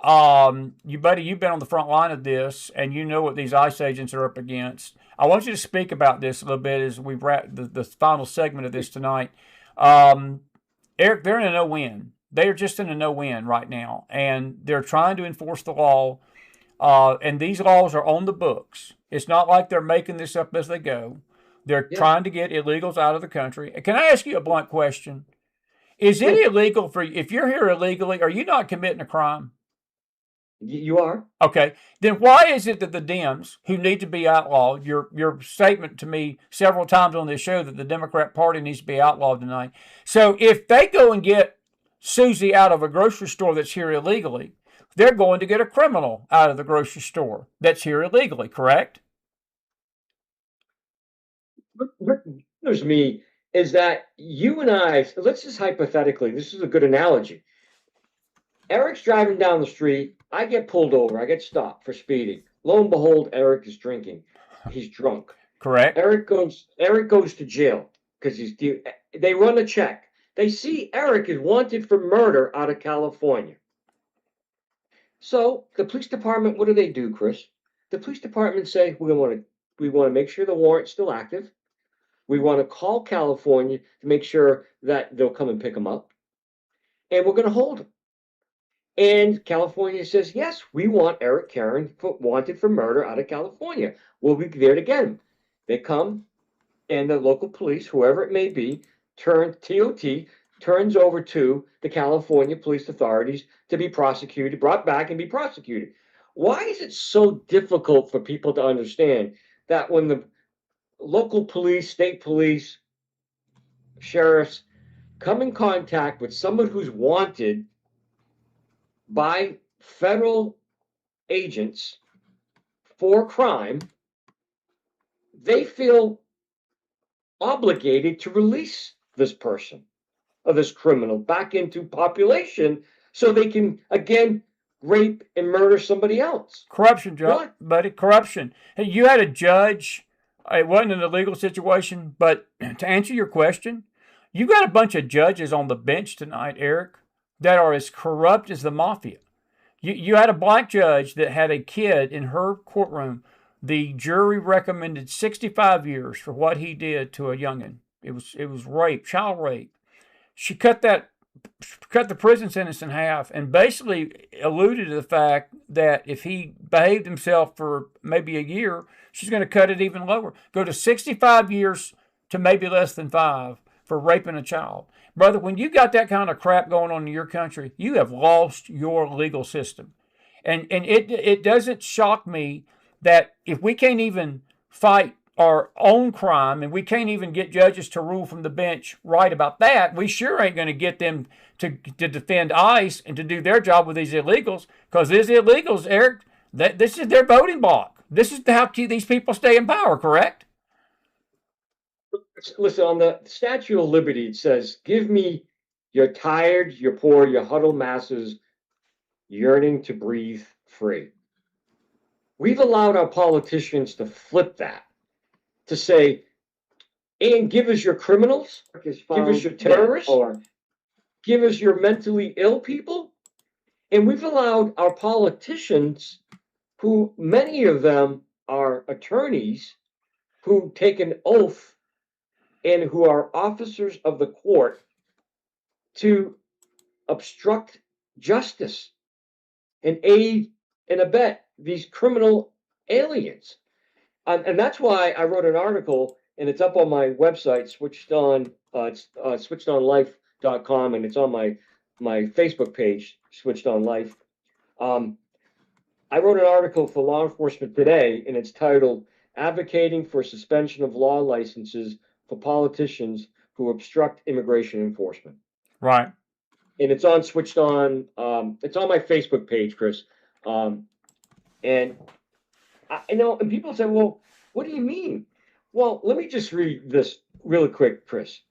A: You've been on the front line of this, and you know what these ICE agents are up against. I want you to speak about this a little bit as we wrap the final segment of this tonight. Um, Eric, they're in a no-win. They are just in a no-win right now, and they're trying to enforce the law. And these laws are on the books. It's not like they're making this up as they go. They're
B: Yeah,
A: trying to get illegals out of the country. Can I ask you a blunt question? Is it
B: sure.
A: illegal for if you're here illegally? Are you not committing a crime?
B: You are.
A: Okay, then why is it that the Dems, who need to be outlawed, your statement to me several times on this show that the Democrat Party needs to be outlawed tonight. So if they go and get Susie out of a grocery store that's here illegally, they're going to get a criminal out of the grocery store that's here illegally, correct?
B: What bothers me is that you and I, let's just hypothetically, this is a good analogy. Eric's driving down the street. I get pulled over. I get stopped for speeding. Lo and behold, Eric is drinking. He's drunk.
A: Correct.
B: Eric goes to jail because they run a check. They see Eric is wanted for murder out of California. So the police department, what do, Chris? The police department say we want to make sure the warrant's still active. We want to call California to make sure that they'll come and pick him up, and we're going to hold him. And California says, yes, we want Eric Caron wanted for murder out of California. We'll be there to get him. They come, and the local police, whoever it may be, TOT turns over to the California police authorities to be prosecuted, brought back and be prosecuted. Why is it so difficult for people to understand that when the local police, state police, sheriffs come in contact with someone who's wanted by federal agents for crime, they feel obligated to release this person or this criminal back into population so they can again rape and murder somebody else?
A: Corruption, Joe, buddy. Corruption. Hey, you had a judge. It wasn't an illegal situation, but to answer your question, you got a bunch of judges on the bench tonight, Eric, that are as corrupt as the mafia. You had a black judge that had a kid in her courtroom. The jury recommended 65 years for what he did to a youngin. It was rape, child rape. She cut the prison sentence in half and basically alluded to the fact that if he behaved himself for maybe a year, she's going to cut it even lower. Go to 65 years to maybe less than 5 for raping a child. Brother, when you got that kind of crap going on in your country, you have lost your legal system. And it doesn't shock me that if we can't even fight our own crime and we can't even get judges to rule from the bench right about that, we sure ain't going to get them to defend ICE and to do their job with these illegals, because these illegals, Eric, this is their voting block. This is how these people stay in power, correct?
B: Listen, on the Statue of Liberty, it says, give me your tired, your poor, your huddled masses yearning to breathe free. We've allowed our politicians to flip that, to say, and give us your criminals, give us your terrorists, or give us your mentally ill people. And we've allowed our politicians, who many of them are attorneys, who take an oath and who are officers of the court, to obstruct justice and aid and abet these criminal aliens. And that's why I wrote an article, and it's up on my website, it's switchedonlife.com, and it's on my Facebook page, Switched On Life. I wrote an article for Law Enforcement Today, and it's titled Advocating for Suspension of Law Licenses for Politicians Who Obstruct Immigration Enforcement.
A: Right.
B: And it's on Switched On. It's on my Facebook page, Chris. And and people say, well, what do you mean? Well, let me just read this really quick, Chris.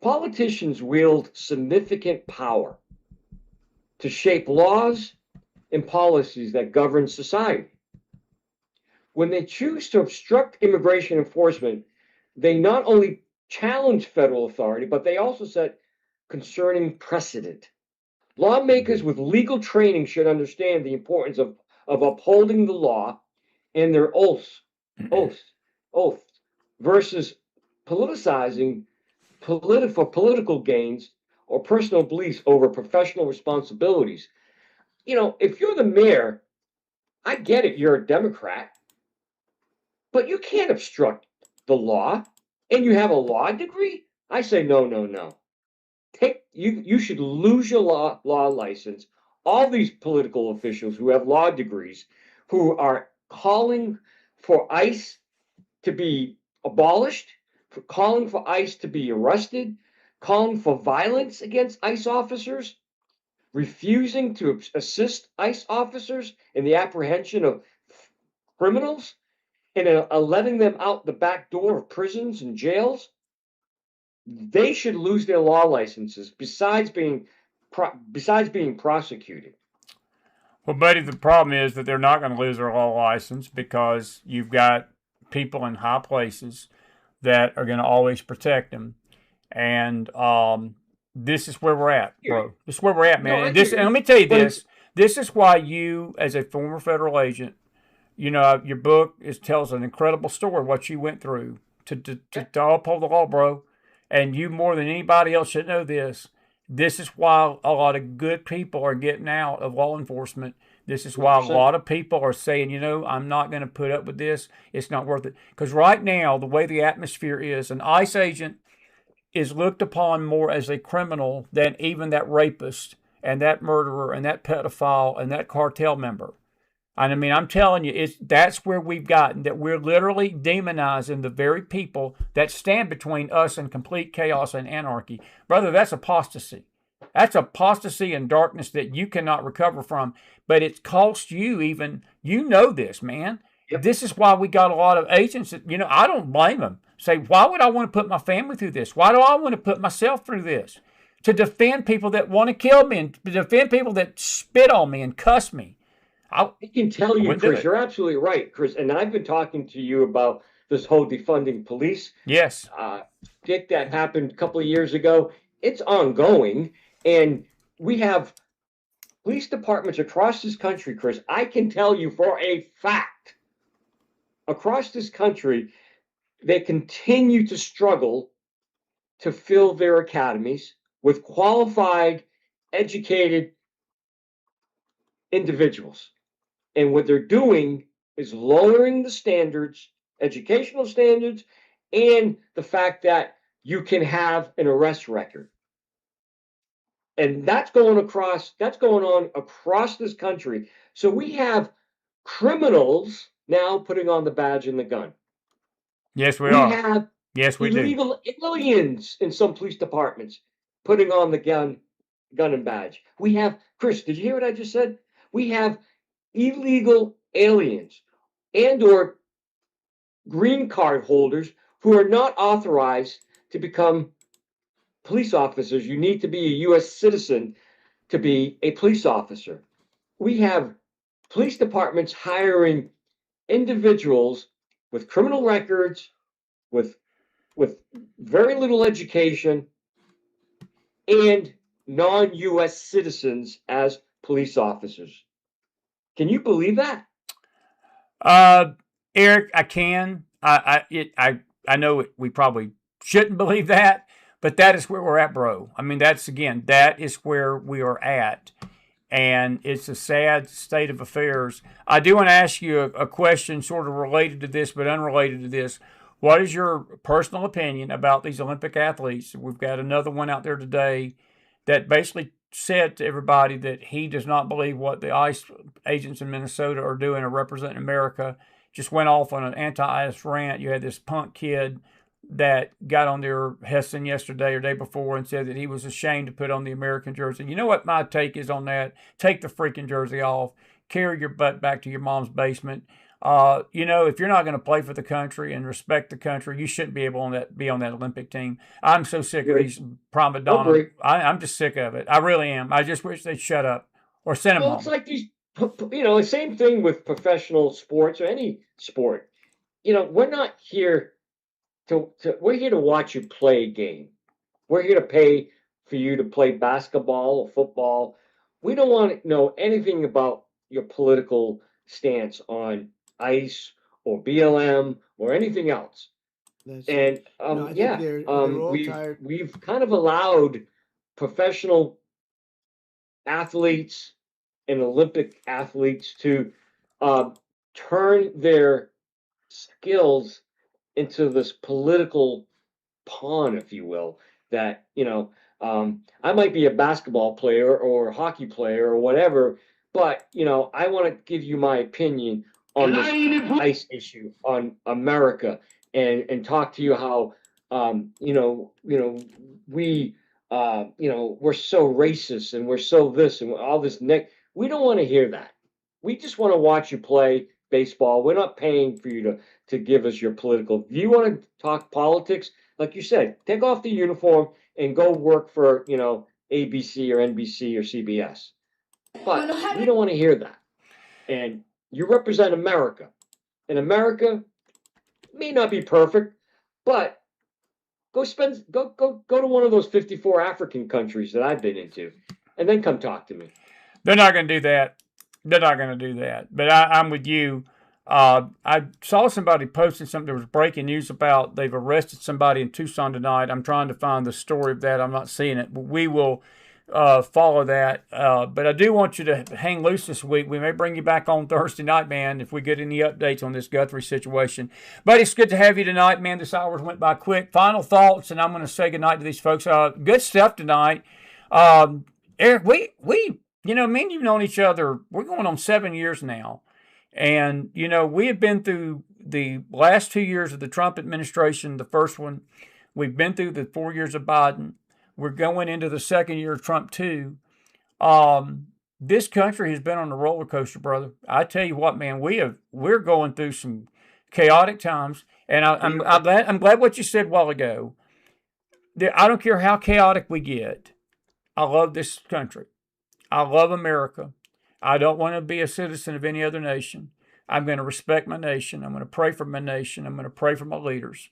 B: Politicians wield significant power to shape laws and policies that govern society. When they choose to obstruct immigration enforcement, they not only challenge federal authority, but they also set concerning precedent. Lawmakers with legal training should understand the importance of upholding the law and their oath versus politicizing political gains or personal beliefs over professional responsibilities. If you're the mayor, I get it, you're a Democrat, but you can't obstruct the law and you have a law degree. I say no, no, no. You should lose your law license. All these political officials who have law degrees, who are calling for ICE to be abolished, for calling for ICE to be arrested, calling for violence against ICE officers, refusing to assist ICE officers in the apprehension of criminals, and letting them out the back door of prisons and jails. They should lose their law licenses besides being prosecuted.
A: Well, buddy, the problem is that they're not going to lose their law license because you've got people in high places that are going to always protect them. And this is where we're at, bro. This is where we're at, man. And let me tell you this. This is why you, as a former federal agent, your book tells an incredible story of what you went through to uphold the law, bro. And you, more than anybody else, should know this. This is why a lot of good people are getting out of law enforcement. This is why a lot of people are saying, I'm not going to put up with this. It's not worth it. Because right now, the way the atmosphere is, an ICE agent is looked upon more as a criminal than even that rapist and that murderer and that pedophile and that cartel member. And I mean, I'm telling you, that's where we've gotten, that we're literally demonizing the very people that stand between us and complete chaos and anarchy. Brother, that's apostasy. That's apostasy and darkness that you cannot recover from. But it costs you even, this, man. Yep. This is why we got a lot of agents that, I don't blame them. Say, why would I want to put my family through this? Why do I want to put myself through this? To defend people that want to kill me and to defend people that spit on me and cuss me.
B: I can tell you, Chris, you're absolutely right, Chris. And I've been talking to you about this whole defunding police.
A: Yes.
B: Dick, that happened a couple of years ago. It's ongoing. And we have police departments across this country, Chris. I can tell you for a fact, across this country, they continue to struggle to fill their academies with qualified, educated individuals. And what they're doing is lowering the standards, educational standards, and the fact that you can have an arrest record. And that's going on across this country. So we have criminals now putting on the badge and the gun.
A: Yes, we are.
B: We have illegal aliens in some police departments putting on the gun and badge. We have, Chris, did you hear what I just said? We have illegal aliens and or green card holders who are not authorized to become police officers. You need to be a U.S. citizen to be a police officer. We have police departments hiring individuals with criminal records, with very little education, and non-U.S. citizens as police officers. Can you believe that?
A: Eric, I can. I know we probably shouldn't believe that, but that is where we're at, bro. I mean, that is where we are at. And it's a sad state of affairs. I do want to ask you a question sort of related to this, but unrelated to this. What is your personal opinion about these Olympic athletes? We've got another one out there today that basically said to everybody that he does not believe what the ICE agents in Minnesota are doing or representing America. Just went off on an anti-ICE rant. You had this punk kid that got on there Hessen yesterday or day before and said that he was ashamed to put on the American jersey. You know what my take is on that? Take the freaking jersey off. Carry your butt back to your mom's basement. If you're not going to play for the country and respect the country, you shouldn't be able to be on that Olympic team. I'm so sick of these prima donna. I'm just sick of it. I really am. I just wish they'd shut up or send them home.
B: It's like these, the same thing with professional sports or any sport. We're not here we're here to watch you play a game. We're here to pay for you to play basketball or football. We don't want to know anything about your political stance on ICE or BLM or anything else.
C: That's
B: And
C: I think they're all tired.
B: we've kind of allowed professional athletes and Olympic athletes to uh, turn their skills into this political pawn, if you will. That I might be a basketball player or a hockey player or whatever, but I want to give you my opinion on this ICE issue on America, and talk to you how we we're so racist and we're so this and all this we don't want to hear that. We just want to watch you play baseball. We're not paying for you to give us your political. If you want to talk politics, like you said, take off the uniform and go work for ABC or NBC or CBS. But we don't want to hear that. And you represent America, and America may not be perfect, but go to one of those 54 African countries that I've been into, and then come talk to me.
A: They're not going to do that. They're not going to do that. But I'm with you. I saw somebody posting something. There was breaking news about they've arrested somebody in Tucson tonight. I'm trying to find the story of that. I'm not seeing it, but we will follow that. But I do want you to hang loose this week. We may bring you back on Thursday night, man, if we get any updates on this Guthrie situation. But it's good to have you tonight, man. This hour went by quick. Final thoughts, and I'm going to say goodnight to these folks. Good stuff tonight. Eric, me and you've known each other, we're going on 7 years now. And, we have been through the last 2 years of the Trump administration, the first one. We've been through the 4 years of Biden. We're going into the second year of Trump, too. This country has been on a roller coaster, brother. I tell you what, man, we're going through some chaotic times. And I'm glad what you said a while ago. I don't care how chaotic we get. I love this country. I love America. I don't want to be a citizen of any other nation. I'm going to respect my nation. I'm going to pray for my nation. I'm going to pray for my leaders.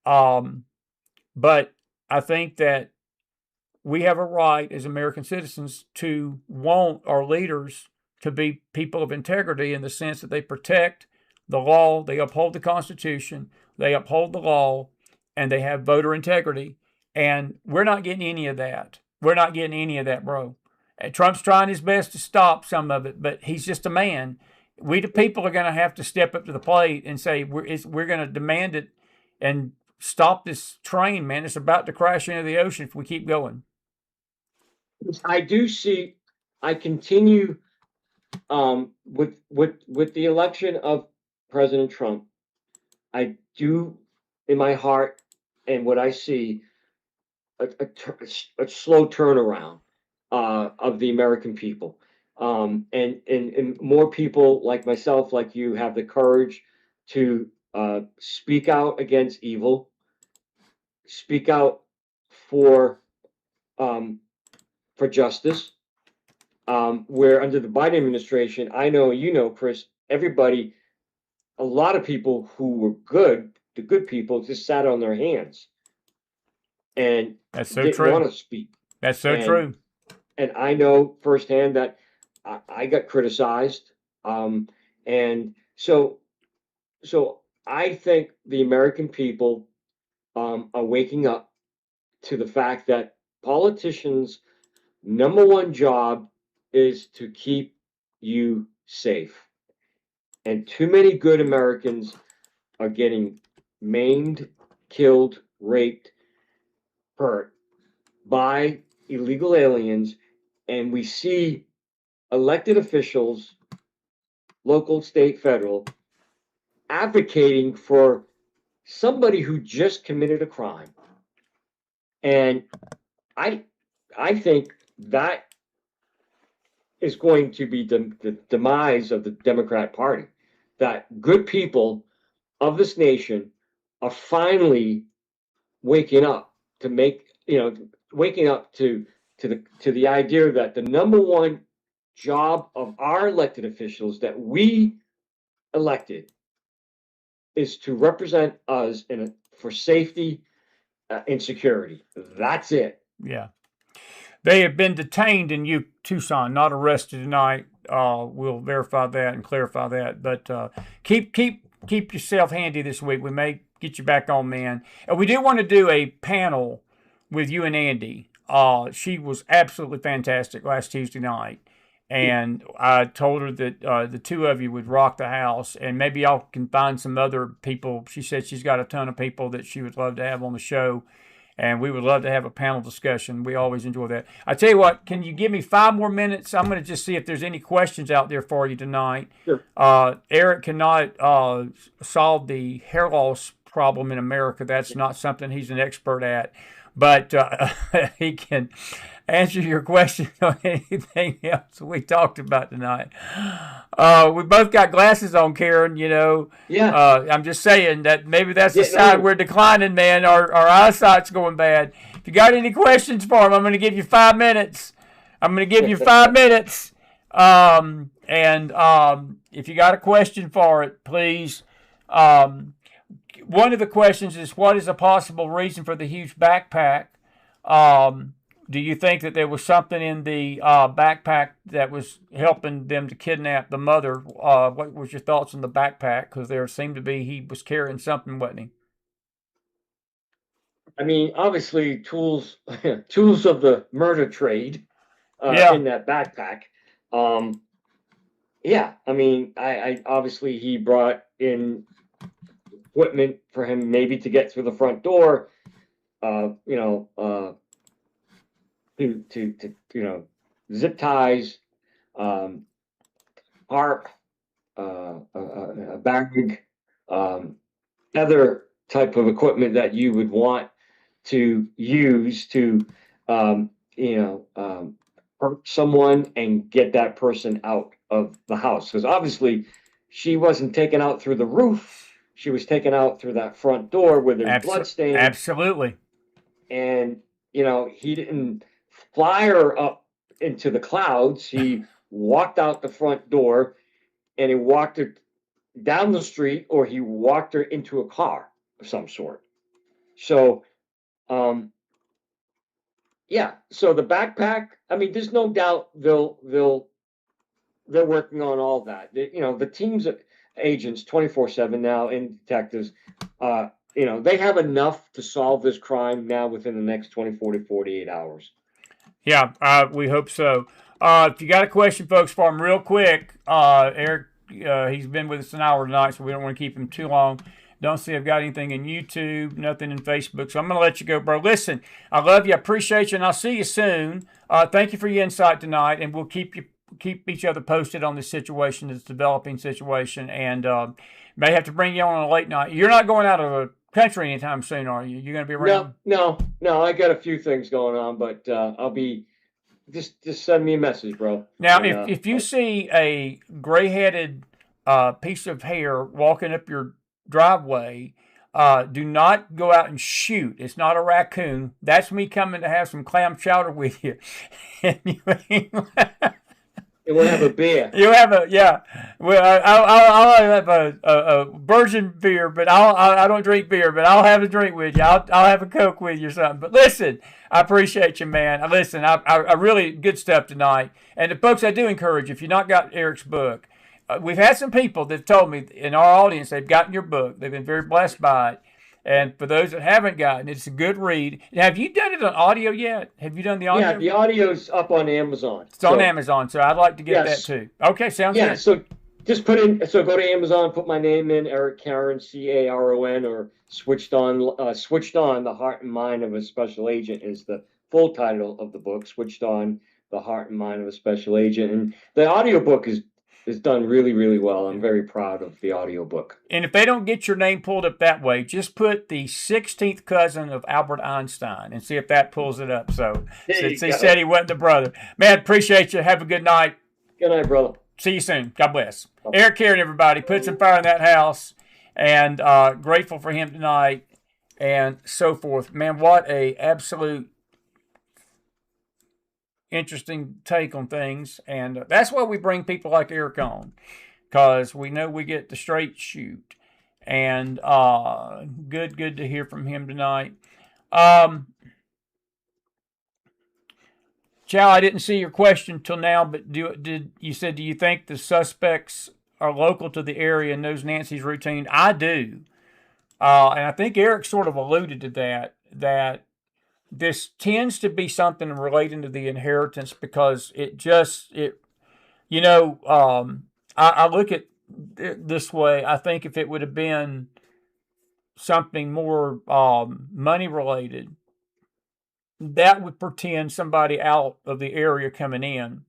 A: But I think that we have a right as American citizens to want our leaders to be people of integrity in the sense that they protect the law, they uphold the Constitution, they uphold the law, and they have voter integrity. And we're not getting any of that. We're not getting any of that, bro. Trump's trying his best to stop some of it, but he's just a man. We, the people, are going to have to step up to the plate and say we're going to demand it and stop this train, man. It's about to crash into the ocean if we keep going.
B: I do see. I continue with the election of President Trump. I do, in my heart, and what I see, a slow turnaround of the American people, and more people like myself, like you, have the courage to speak out against evil, speak out for justice. Where under the Biden administration, I know, Chris, everybody, a lot of people who were good, the good people, just sat on their hands and
A: That's so
B: didn't
A: true.
B: want to speak.
A: That's so true.
B: And I know firsthand that I got criticized. And so I think the American people are waking up to the fact that politicians' number one job is to keep you safe. And too many good Americans are getting maimed, killed, raped, hurt by illegal aliens. And we see elected officials, local, state, federal, advocating for somebody who just committed a crime. And I think that is going to be the demise of the Democrat Party. That good people of this nation are finally waking up to the idea that the number one job of our elected officials that we elected is to represent us for safety and security. That's it.
A: Yeah. They have been detained in Tucson, not arrested tonight. We'll verify that and clarify that. But keep keep yourself handy this week. We may get you back on, man. And we do want to do a panel with you and Andy. She was absolutely fantastic last Tuesday night. And I told her that the two of you would rock the house, and maybe y'all can find some other people. She said she's got a ton of people that she would love to have on the show, and we would love to have a panel discussion. We always enjoy that. I tell you what, can you give me 5 more minutes? I'm going to just see if there's any questions out there for you tonight.
B: Sure.
A: Eric cannot solve the hair loss problem in America. That's not something he's an expert at, but he can answer your question on anything else we talked about tonight. We both got glasses on, Caron, you know.
B: Yeah.
A: I'm just saying that maybe that's the sign we're declining, man. Our eyesight's going bad. If you got any questions for him, I'm going to give you 5 minutes. I'm going to give you 5 minutes. If you got a question for it, please. One of the questions is, what is a possible reason for the huge backpack? Do you think that there was something in the backpack that was helping them to kidnap the mother? What was your thoughts on the backpack? Because there seemed to be he was carrying something, wasn't he?
B: I mean, obviously, tools of the murder trade in that backpack. Yeah, I mean, I obviously he brought in equipment for him maybe to get through the front door. To zip ties, harp, a bag, other type of equipment that you would want to use to hurt someone and get that person out of the house. Because obviously she wasn't taken out through the roof. She was taken out through that front door where there's bloodstain.
A: Absolutely.
B: And, he didn't fly her up into the clouds. He walked out the front door and he walked her down the street, or he walked her into a car of some sort. So, yeah. So the backpack, I mean, there's no doubt they're working on all that. The teams of agents 24/7 now and detectives, they have enough to solve this crime now within the next 24 to 48 hours.
A: Yeah, we hope so. If you got a question, folks, for him real quick, Eric, he's been with us an hour tonight, so we don't want to keep him too long. Don't see I've got anything in YouTube, nothing in Facebook, so I'm going to let you go, bro. Listen, I love you, I appreciate you, and I'll see you soon. Thank you for your insight tonight, and we'll keep each other posted on this situation, this developing situation, and may have to bring you on a late night. You're not going out of the country anytime soon, are you? You're going to be around?
B: No. I got a few things going on, but I'll be. Just send me a message, bro.
A: Now, if you see a gray-headed piece of hair walking up your driveway, do not go out and shoot. It's not a raccoon. That's me coming to have some clam chowder with you.
B: And we'll have a beer.
A: You have Well, I'll have a virgin beer, but I don't drink beer. But I'll have a drink with you. I'll have a Coke with you or something. But listen, I appreciate you, man. Listen, I really good stuff tonight. And the folks, I do encourage you, if you've not got Eric's book, we've had some people that told me in our audience they've gotten your book. They've been very blessed by it. And for those that haven't gotten it, it's a good read. Now, have you done it on audio yet? Have you done the audio?
B: Yeah, the audio's up on Amazon.
A: It's on Amazon, so I'd like to get that too. Okay, sounds good.
B: Yeah, so just go to Amazon, put my name in, Eric Caron, Caron, or Switched On, The Heart and Mind of a Special Agent is the full title of the book, Switched On, The Heart and Mind of a Special Agent. And the audiobook is done really, really well. I'm very proud of the audiobook.
A: And if they don't get your name pulled up that way, just put the 16th cousin of Albert Einstein and see if that pulls it up. So since he said he wasn't the brother. Man, appreciate you. Have a good night.
B: Good night, brother.
A: See you soon. God bless. Eric Caron, everybody. Put some fire in that house. And grateful for him tonight and so forth. Man, what a absolute interesting take on things, and that's why we bring people like Eric on, because we know we get the straight shoot. And good to hear from him tonight. Chow, I didn't see your question till now, but do you think the suspects are local to the area and knows Nancy's routine. I do. And I think Eric sort of alluded to that this tends to be something relating to the inheritance because I look at it this way. I think if it would have been something more money related, that would pretend somebody out of the area coming in.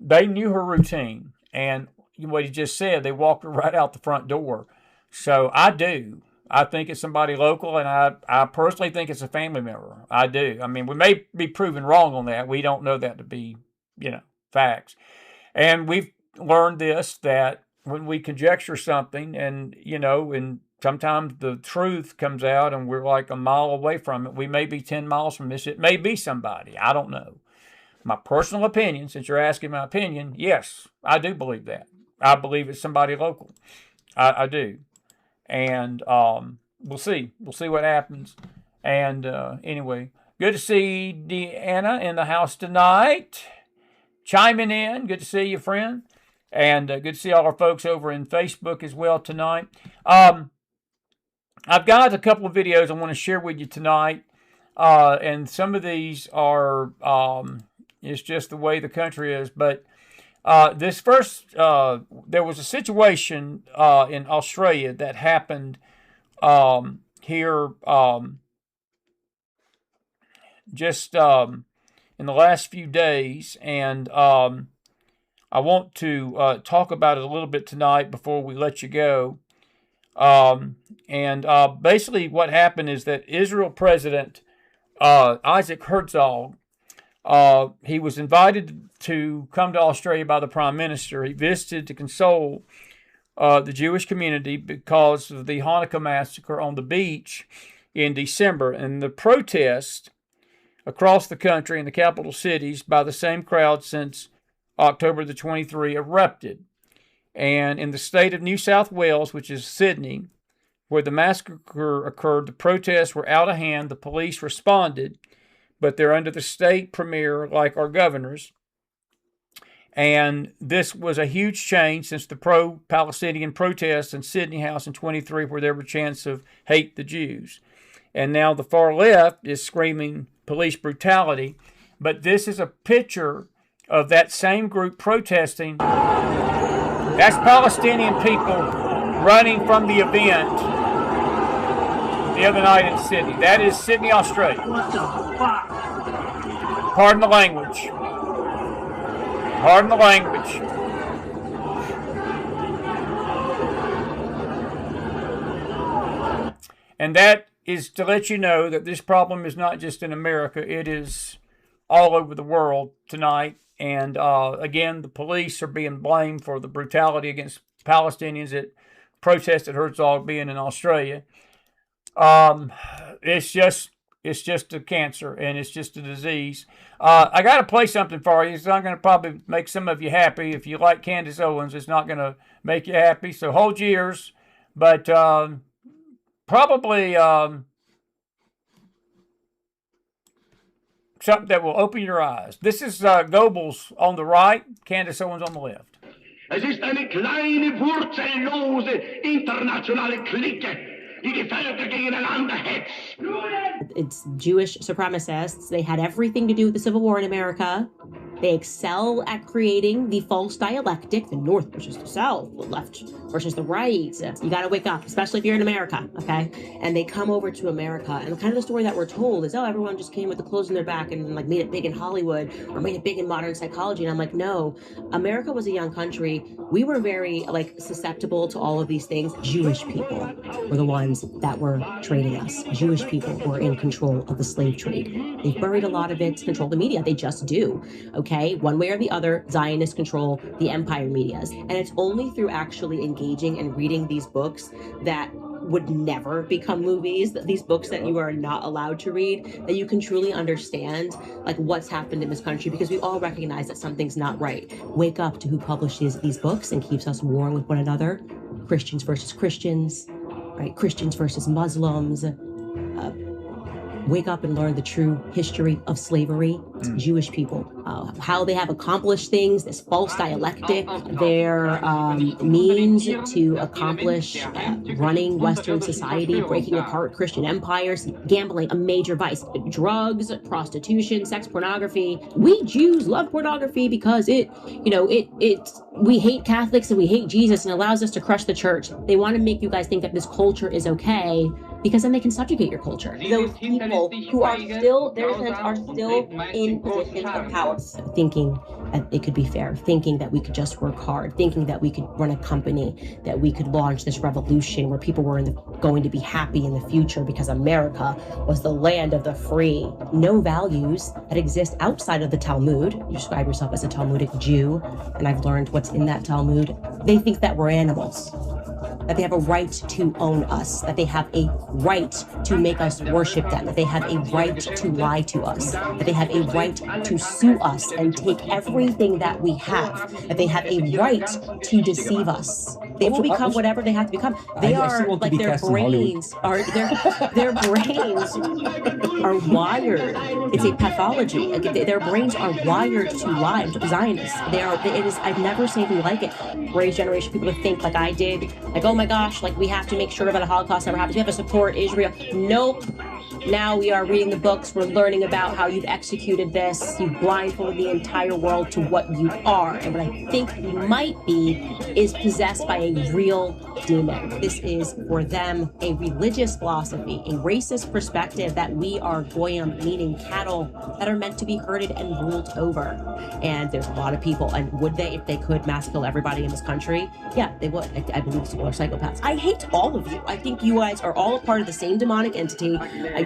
A: They knew her routine, and what he just said, they walked her right out the front door. So I do. I think it's somebody local, and I personally think it's a family member. I do. I mean, we may be proven wrong on that. We don't know that to be, facts. And we've learned this, that when we conjecture something and sometimes the truth comes out and we're like a mile away from it. We may be 10 miles from this. It may be somebody. I don't know. My personal opinion, since you're asking my opinion, yes, I do believe that. I believe it's somebody local. I do. And we'll see. We'll see what happens. And anyway, good to see Deanna in the house tonight. Chiming in. Good to see you, friend. And good to see all our folks over in Facebook as well tonight. I've got a couple of videos I want to share with you tonight. And some of these are, it's just the way the country is. But this first, there was a situation in Australia that happened here just in the last few days. And I want to talk about it a little bit tonight before we let you go. Basically what happened is that Israel President Isaac Herzog, he was invited to come to Australia by the Prime Minister. He visited to console the Jewish community because of the Hanukkah massacre on the beach in December, and the protest across the country in the capital cities by the same crowd since October the 23 erupted. And in the state of New South Wales, which is Sydney, where the massacre occurred, the protests were out of hand. The police responded, but they're under the state premier like our governors. And this was a huge change since the pro-Palestinian protests in Sydney House in 23, where there were chants of hate the Jews. And now the far left is screaming police brutality. But this is a picture of that same group protesting. That's Palestinian people running from the event the other night in Sydney. That is Sydney, Australia.
D: What the fuck?
A: Pardon the language. Pardon the language. And that is to let you know that this problem is not just in America. It is all over the world tonight. And again, the police are being blamed for the brutality against Palestinians that protested Herzog being in Australia. It's just a cancer, and it's just a disease. I got to play something for you. It's not going to probably make some of you happy. If you like Candace Owens, it's not going to make you happy. So hold your ears. But probably something that will open your eyes. This is Goebbels on the right, Candace Owens on the left.
D: Es ist eine kleine, wurzellose internationale Clique, die die Völker gegeneinander hetzt.
E: It's Jewish supremacists. They had everything to do with the Civil War in America. They excel at creating the false dialectic, the North versus the South, the left versus the right. You got to wake up, especially if you're in America, okay? And they come over to America, and kind of the story that we're told is, oh, everyone just came with the clothes in their back and like made it big in Hollywood or made it big in modern psychology. And I'm like, no, America was a young country. We were very susceptible to all of these things. Jewish people were the ones that were trading us. Jewish people were in control of the slave trade. They've buried a lot of it to control the media. They just do. Okay, one way or the other, Zionists control the empire medias. And it's only through actually engaging and reading these books that would never become movies, these books that you are not allowed to read, that you can truly understand like what's happened in this country, because we all recognize that something's not right. Wake up to who publishes these books and keeps us warring with one another. Christians versus Christians, right? Christians versus Muslims. wake up and learn the true history of slavery, it's Jewish people. How they have accomplished things, this false dialectic, their means to accomplish running Western society, breaking apart Christian empires, gambling, a major vice, drugs, prostitution, sex, pornography. We Jews love pornography because we hate Catholics and we hate Jesus and it allows us to crush the church. They want to make you guys think that this culture is okay because then they can subjugate your culture. Those people who are still, their sense are still in positions of power. Thinking that it could be fair, thinking that we could just work hard, thinking that we could run a company, that we could launch this revolution where people were going to be happy in the future because America was the land of the free. No values that exist outside of the Talmud. You describe yourself as a Talmudic Jew, and I've learned what's in that Talmud. They think that we're animals, that they have a right to own us, that they have a right to make us worship them, that they have a right to lie to us, that they have a right to sue us and take everything that we have, that they have a right to deceive us. They will become whatever they have to become. They are like their brains are wired. It's a pathology. Like, their brains are wired to lie. Zionists. I've never seen anything like it. Raised generation people to think like I did, like, oh my gosh, like we have to make sure that a Holocaust never happens. We have to support Israel. Nope. Now we are reading the books. We're learning about how you've executed this. You've blindfolded the entire world to what you are. And what I think you might be is possessed by a real demon. This is for them a religious philosophy, a racist perspective that we are goyim, meaning cattle that are meant to be herded and ruled over. And there's a lot of people, and would they, if they could, mass kill everybody in this country? Yeah, they would. I believe these people are psychopaths. I hate all of you. I think you guys are all a part of the same demonic entity.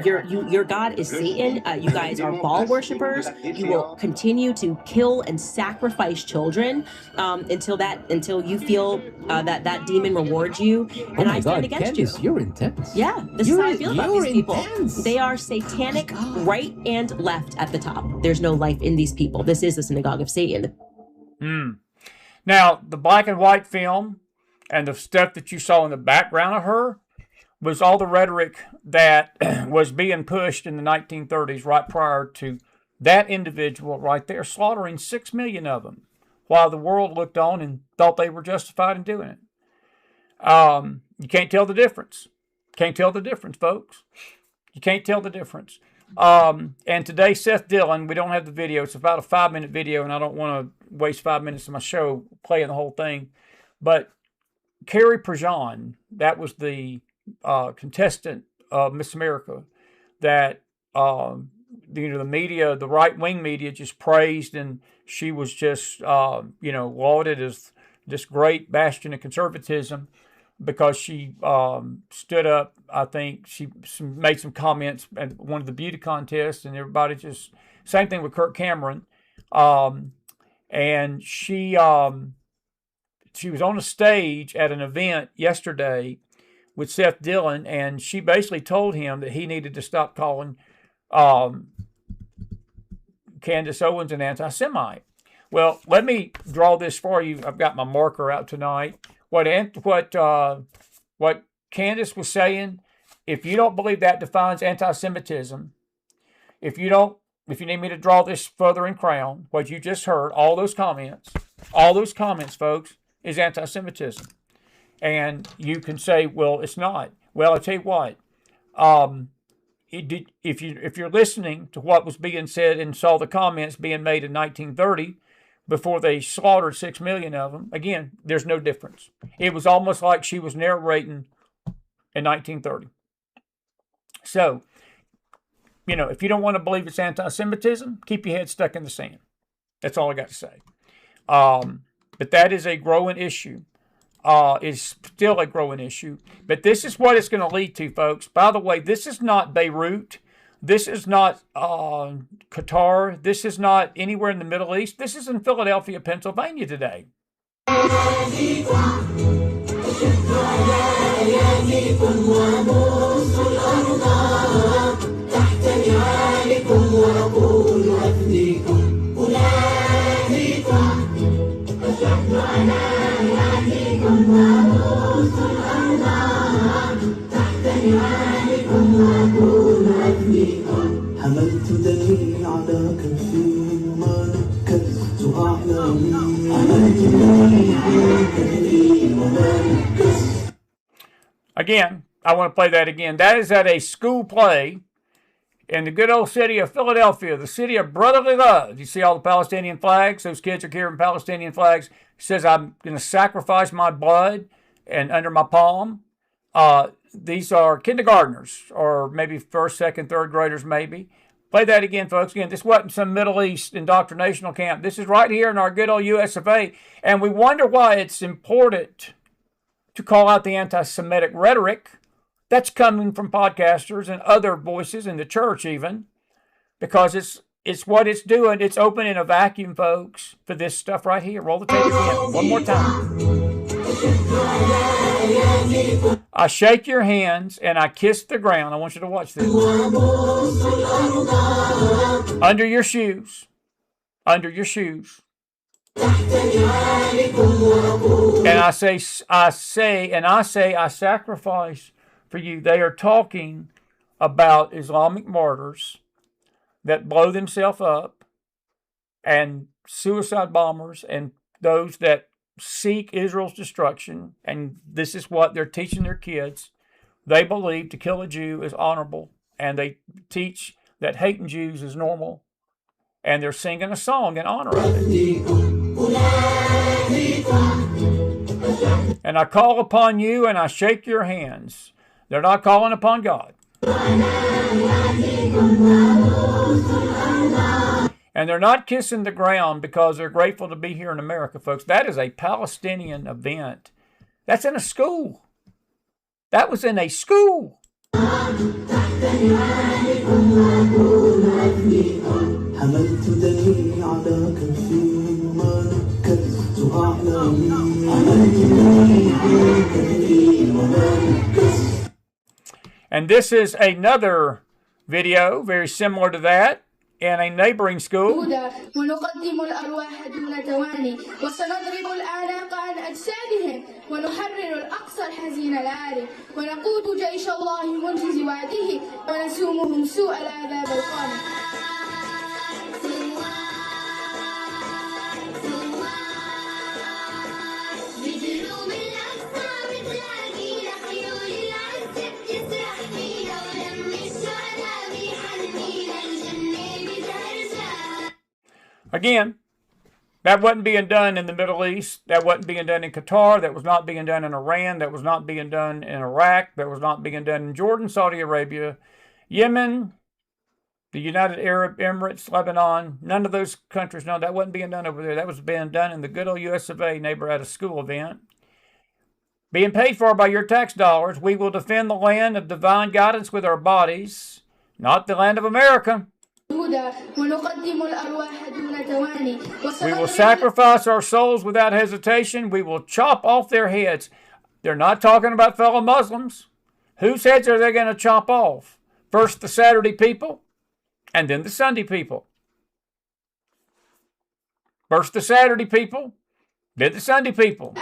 E: Your God is Satan. You guys are Baal worshippers. You will continue to kill and sacrifice children until you feel that demon rewards you. And I stand against
F: Candace,
E: you.
F: You're intense.
E: Yeah, this is how I feel about these people.
F: Intense.
E: They are satanic, right and left at the top. There's no life in these people. This is the synagogue of Satan.
A: Now, the black and white film and the stuff that you saw in the background of her was all the rhetoric that was being pushed in the 1930s, right prior to that individual right there slaughtering 6 million of them, while the world looked on and thought they were justified in doing it. You can't tell the difference. Can't tell the difference, folks. You can't tell the difference. And today, Seth Dillon, we don't have the video. It's about a 5-minute video, and I don't want to waste 5 minutes of my show playing the whole thing. But Carrie Prejean, that was the contestant of Miss America, that the media, the right-wing media, just praised, and she was just lauded as this great bastion of conservatism because she stood up. I think she made some comments at one of the beauty contests, and everybody just, same thing with Kirk Cameron, and she was on a stage at an event yesterday with Seth Dillon, and she basically told him that he needed to stop calling Candace Owens an anti-Semite. Well, let me draw this for you. I've got my marker out tonight. What Candace was saying, if you don't believe that defines anti-Semitism, if you need me to draw this further in crayon, what you just heard, all those comments, folks, is anti-Semitism. And you can say, well, it's not. Well, I'll tell you what. If you're listening to what was being said and saw the comments being made in 1930, before they slaughtered 6 million of them, again, there's no difference. It was almost like she was narrating in 1930. So, if you don't want to believe it's anti-Semitism, keep your head stuck in the sand. That's all I got to say. But that is a growing issue. Is still a growing issue. But this is what it's going to lead to, folks. By the way, this is not Beirut. This is not Qatar. This is not anywhere in the Middle East. This is in Philadelphia, Pennsylvania today. Again, I want to play that again. That is at a school play in the good old city of Philadelphia, the city of brotherly love. You see all the Palestinian flags? Those kids are carrying Palestinian flags. He says, I'm going to sacrifice my blood and under my palm. These are kindergartners or maybe first, second, third graders maybe. Play that again, folks. Again, this wasn't some Middle East indoctrinational camp. This is right here in our good old US of A. And we wonder why it's important to call out the anti-Semitic rhetoric that's coming from podcasters and other voices in the church even, because it's what it's doing. It's opening a vacuum, folks, for this stuff right here. Roll the tape again. One more time. I shake your hands and I kiss the ground. I want you to watch this. Under your shoes. Under your shoes. And I sacrifice for you. They are talking about Islamic martyrs that blow themselves up and suicide bombers and those that seek Israel's destruction. And this is what they're teaching their kids. They believe to kill a Jew is honorable, and they teach that hating Jews is normal, and they're singing a song in honor of it. And I call upon you and I shake your hands. They're not calling upon God. And they're not kissing the ground because they're grateful to be here in America, folks. That is a Palestinian event. That's in a school. That was in a school. And this is another video very similar to that in a neighboring school.
F: ونقدم الأرواح دون تواني وسنضرب الأعناق عن أجسادهم ونحرر الأقصى الحزين العاري ونقود جيش الله منجز وعده ونسومهم سوء العذاب القاني.
A: Again, that wasn't being done in the Middle East. That wasn't being done in Qatar. That was not being done in Iran. That was not being done in Iraq. That was not being done in Jordan, Saudi Arabia, Yemen, the United Arab Emirates, Lebanon. None of those countries. No, that wasn't being done over there. That was being done in the good old US of A, neighbor at a school event. Being paid for by your tax dollars, we will defend the land of divine guidance with our bodies, not the land of America. We will sacrifice our souls without hesitation. We will chop off their heads. They're not talking about fellow Muslims. Whose heads are they going to chop off? First the Saturday people, and then the Sunday people. First the Saturday people, then the Sunday people.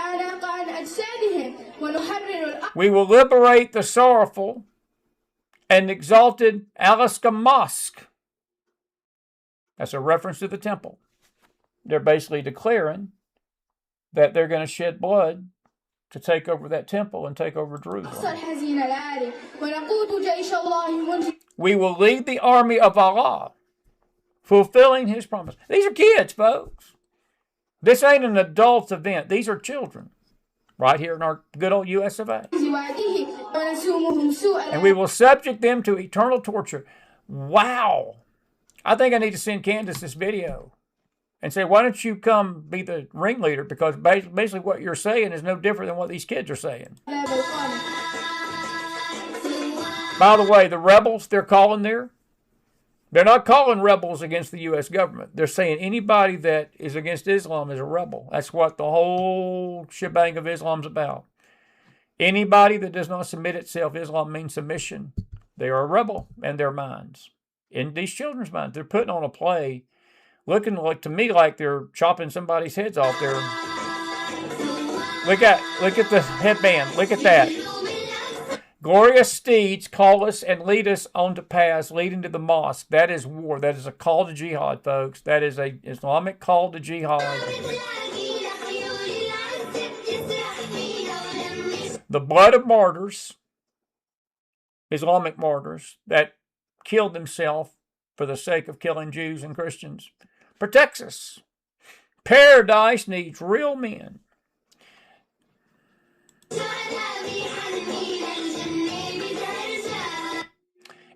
A: We will liberate the sorrowful and exalted Alaska Mosque. That's a reference to the temple. They're basically declaring that they're going to shed blood to take over that temple and take over Jerusalem. We will lead the army of Allah, fulfilling his promise. These are kids, folks. This ain't an adult event. These are children, right here in our good old US of A. And we will subject them to eternal torture. Wow. I think I need to send Candace this video and say, why don't you come be the ringleader? Because basically what you're saying is no different than what these kids are saying. By the way, the rebels they're calling there, they're not calling rebels against the U.S. government. They're saying anybody that is against Islam is a rebel. That's what the whole shebang of Islam's about. Anybody that does not submit itself, Islam means submission. They are a rebel in their minds. In these children's minds, they're putting on a play, looking like to me like they're chopping somebody's heads off there. Look at the headband. Look at that. Glorious steeds call us and lead us on to paths leading to the mosque. That is war. That is a call to jihad, folks. That is an Islamic call to jihad. the blood of martyrs, Islamic martyrs, that killed themselves for the sake of killing Jews and Christians, protects us. Paradise needs real men.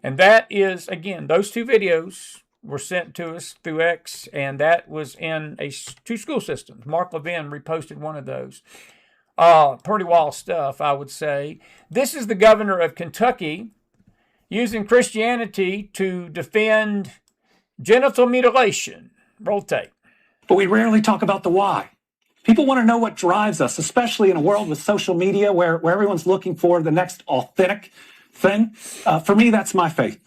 A: And that is, again, those two videos were sent to us through X, and that was in two school systems. Mark Levin reposted one of those. Pretty wild stuff, I would say. This is the governor of Kentucky using Christianity to defend genital mutilation. Roll tape.
G: But we rarely talk about the why. People want to know what drives us, especially in a world with social media where everyone's looking for the next authentic thing. For me, that's my faith.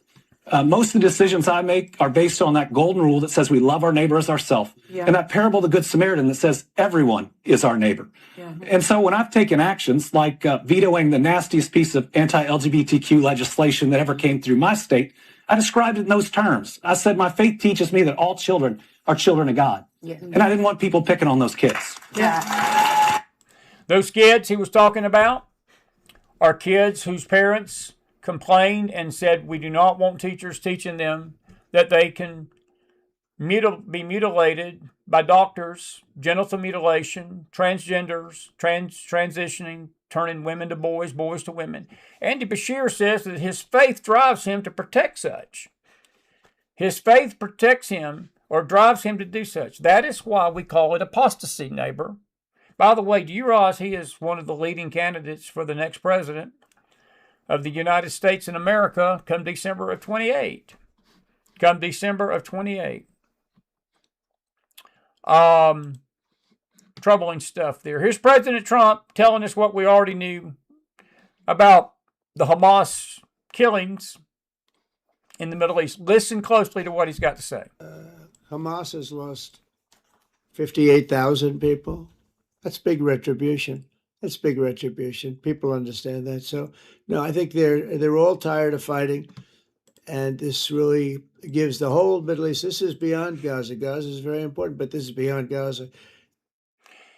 G: Most of the decisions I make are based on that golden rule that says we love our neighbor as ourselves. Yeah. And that parable of the Good Samaritan that says everyone is our neighbor. Yeah. And so when I've taken actions like vetoing the nastiest piece of anti-LGBTQ legislation that ever came through my state, I described it in those terms. I said, my faith teaches me that all children are children of God. Yeah. And I didn't want people picking on those kids.
A: Yeah. Those kids he was talking about are kids whose parents complained and said, we do not want teachers teaching them that they can be mutilated by doctors, genital mutilation, transgenders, transitioning, turning women to boys, boys to women. Andy Bashir says that his faith drives him to protect such. His faith protects him or drives him to do such. That is why we call it apostasy, neighbor. By the way, do you realize he is one of the leading candidates for the next president of the United States in America come December of 28? Come December of 28. Troubling stuff there. Here's President Trump telling us what we already knew about the Hamas killings in the Middle East. Listen closely to what he's got to say.
C: Hamas has lost 58,000 people. That's big retribution. That's big retribution. People understand that. So, no, I think they're all tired of fighting. And this really gives the whole Middle East, this is beyond Gaza. Gaza is very important, but this is beyond Gaza.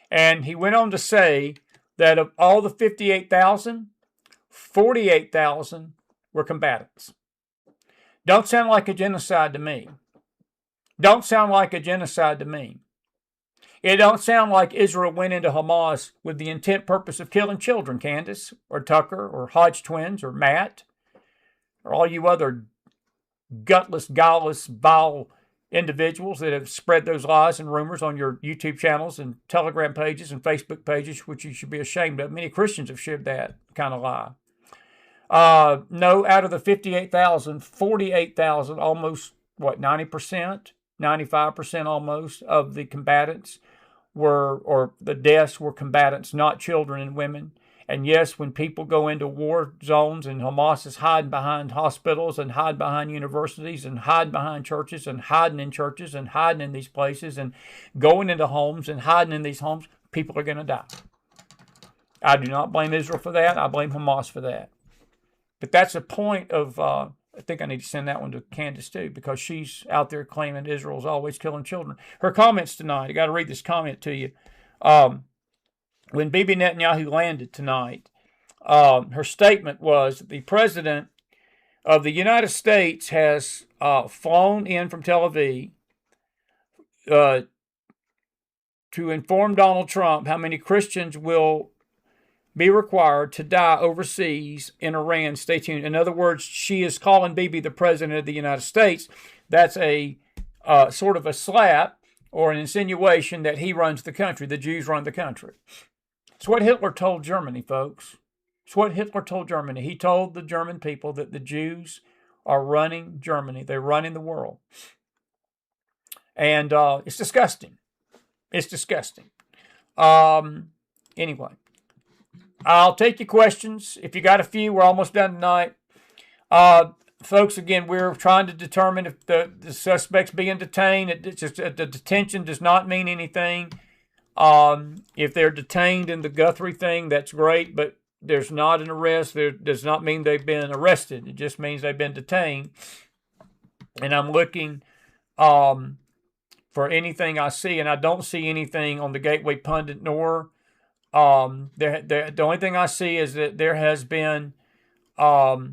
A: And he went on to say that of all the 58,000, 48,000 were combatants. Don't sound like a genocide to me. Don't sound like a genocide to me. It don't sound like Israel went into Hamas with the intent purpose of killing children, Candace, or Tucker, or Hodge twins, or Matt, or all you other gutless, guileless, vile individuals that have spread those lies and rumors on your YouTube channels and Telegram pages and Facebook pages, which you should be ashamed of. Many Christians have shared that kind of lie. No, out of the 58,000, 48,000, almost, 90%? 95% almost of the combatants or the deaths were combatants, not children and women. And yes, when people go into war zones and Hamas is hiding behind hospitals and hiding behind universities and hiding behind churches and hiding in churches and hiding in these places and going into homes and hiding in these homes, people are going to die. I do not blame Israel for that. I blame Hamas for that. But that's a point of, I think I need to send that one to Candace too, because she's out there claiming Israel's always killing children. Her comments tonight, I got to read this comment to you. When Bibi Netanyahu landed tonight, her statement was the president of the United States has flown in from Tel Aviv to inform Donald Trump how many Christians will be required to die overseas in Iran. Stay tuned. In other words, she is calling Bibi the president of the United States. That's a sort of a slap or an insinuation that he runs the country. The Jews run the country. It's what Hitler told Germany, folks. It's what Hitler told Germany. He told the German people that the Jews are running Germany. They're running the world. And it's disgusting. It's disgusting. Anyway, I'll take your questions. If you got a few, we're almost done tonight. Folks, again, we're trying to determine if the suspect's being detained. It's just, the detention does not mean anything. If they're detained in the Guthrie thing, that's great, but there's not an arrest. There does not mean they've been arrested. It just means they've been detained. And I'm looking for anything I see, and I don't see anything on the Gateway Pundit nor The only thing I see is that there has been a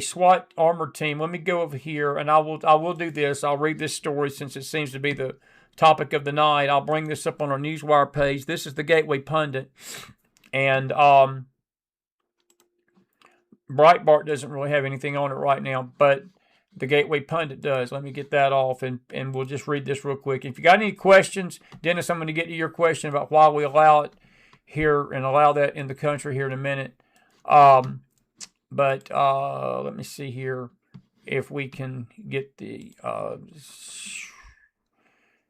A: SWAT armored team. Let me go over here, and I will do this. I'll read this story since it seems to be the topic of the night. I'll bring this up on our Newswire page. This is the Gateway Pundit, and Breitbart doesn't really have anything on it right now, but the Gateway Pundit does. Let me get that off, and we'll just read this real quick. If you got any questions, Dennis, I'm going to get to your question about why we allow it here and allow that in the country here in a minute. But let me see here if we can get the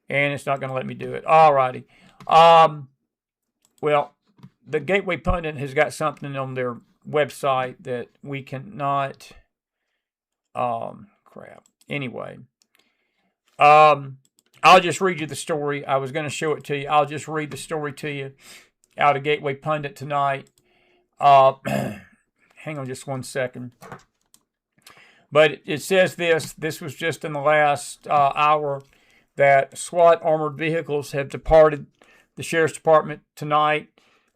A: and it's not going to let me do it. Alrighty. Well, the Gateway Pundit has got something on their website that we cannot. Crap. Anyway, I'll just read you the story. I was going to show it to you. I'll just read the story to you out of Gateway Pundit tonight. Hang on just one second. But it says this. This was just in the last hour that SWAT armored vehicles have departed the Sheriff's Department tonight.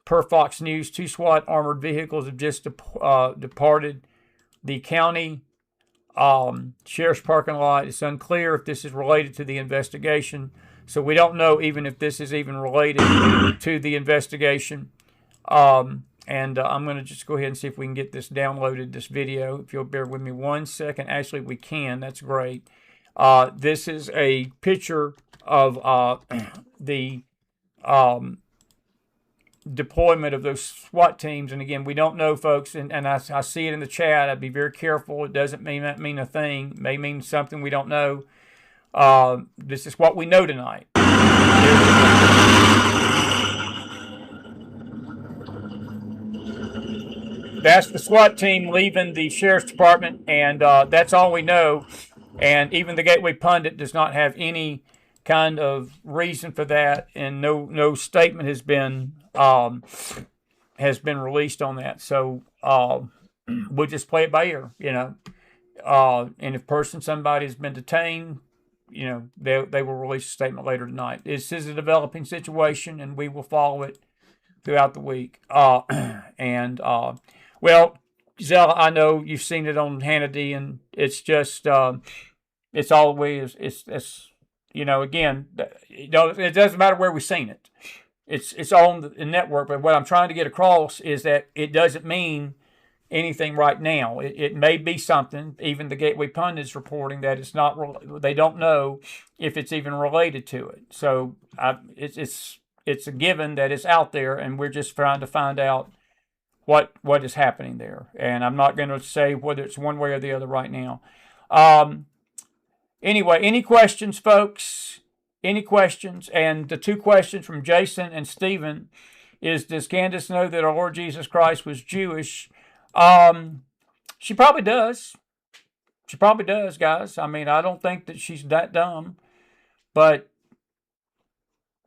A: Per Fox News, 2 SWAT armored vehicles have just departed the county Sheriff's parking lot. It's unclear if this is related to the investigation. So we don't know even if this is even related to the investigation. And I'm going to just go ahead and see if we can get this downloaded, this video. If you'll bear with me 1 second. Actually, we can. That's great. This is a picture of the deployment of those SWAT teams. And again, we don't know, folks, and I see it in the chat. I'd be very careful. It doesn't mean a thing. It may mean something we don't know. This is what we know tonight. That's the SWAT team leaving the Sheriff's Department, and that's all we know. And even the Gateway Pundit does not have any kind of reason for that, and no statement has been released on that. So we'll just play it by ear, you know. And if somebody has been detained, you know, they will release a statement later tonight. This is a developing situation, and we will follow it throughout the week. Well, Zella, I know you've seen it on Hannity, and it's just it's always it's you know, again, you know, it doesn't matter where we've seen it. It's on the network. But what I'm trying to get across is that it doesn't mean anything right now. It may be something. Even the Gateway Pundit is reporting that it's not. They don't know if it's even related to it. So it's a given that it's out there, and we're just trying to find out what is happening there. And I'm not going to say whether it's one way or the other right now. Anyway, any questions, folks? Any questions? And the 2 questions from Jason and Stephen is, does Candace know that our Lord Jesus Christ was Jewish? She probably does. She probably does, guys. I mean, I don't think that she's that dumb. But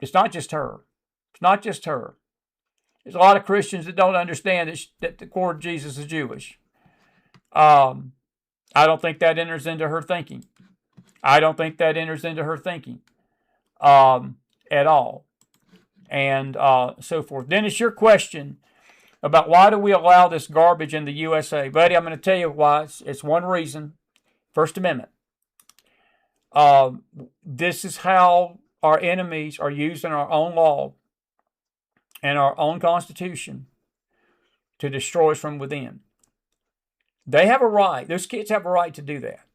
A: it's not just her. It's not just her. There's a lot of Christians that don't understand that the Lord Jesus is Jewish. I don't think that enters into her thinking. I don't think that enters into her thinking at all. And so forth. Dennis, your question about why do we allow this garbage in the USA? Buddy, I'm going to tell you why. It's one reason. First Amendment. This is how our enemies are using our own law and our own Constitution to destroy us from within. They have a right. Those kids have a right to do that.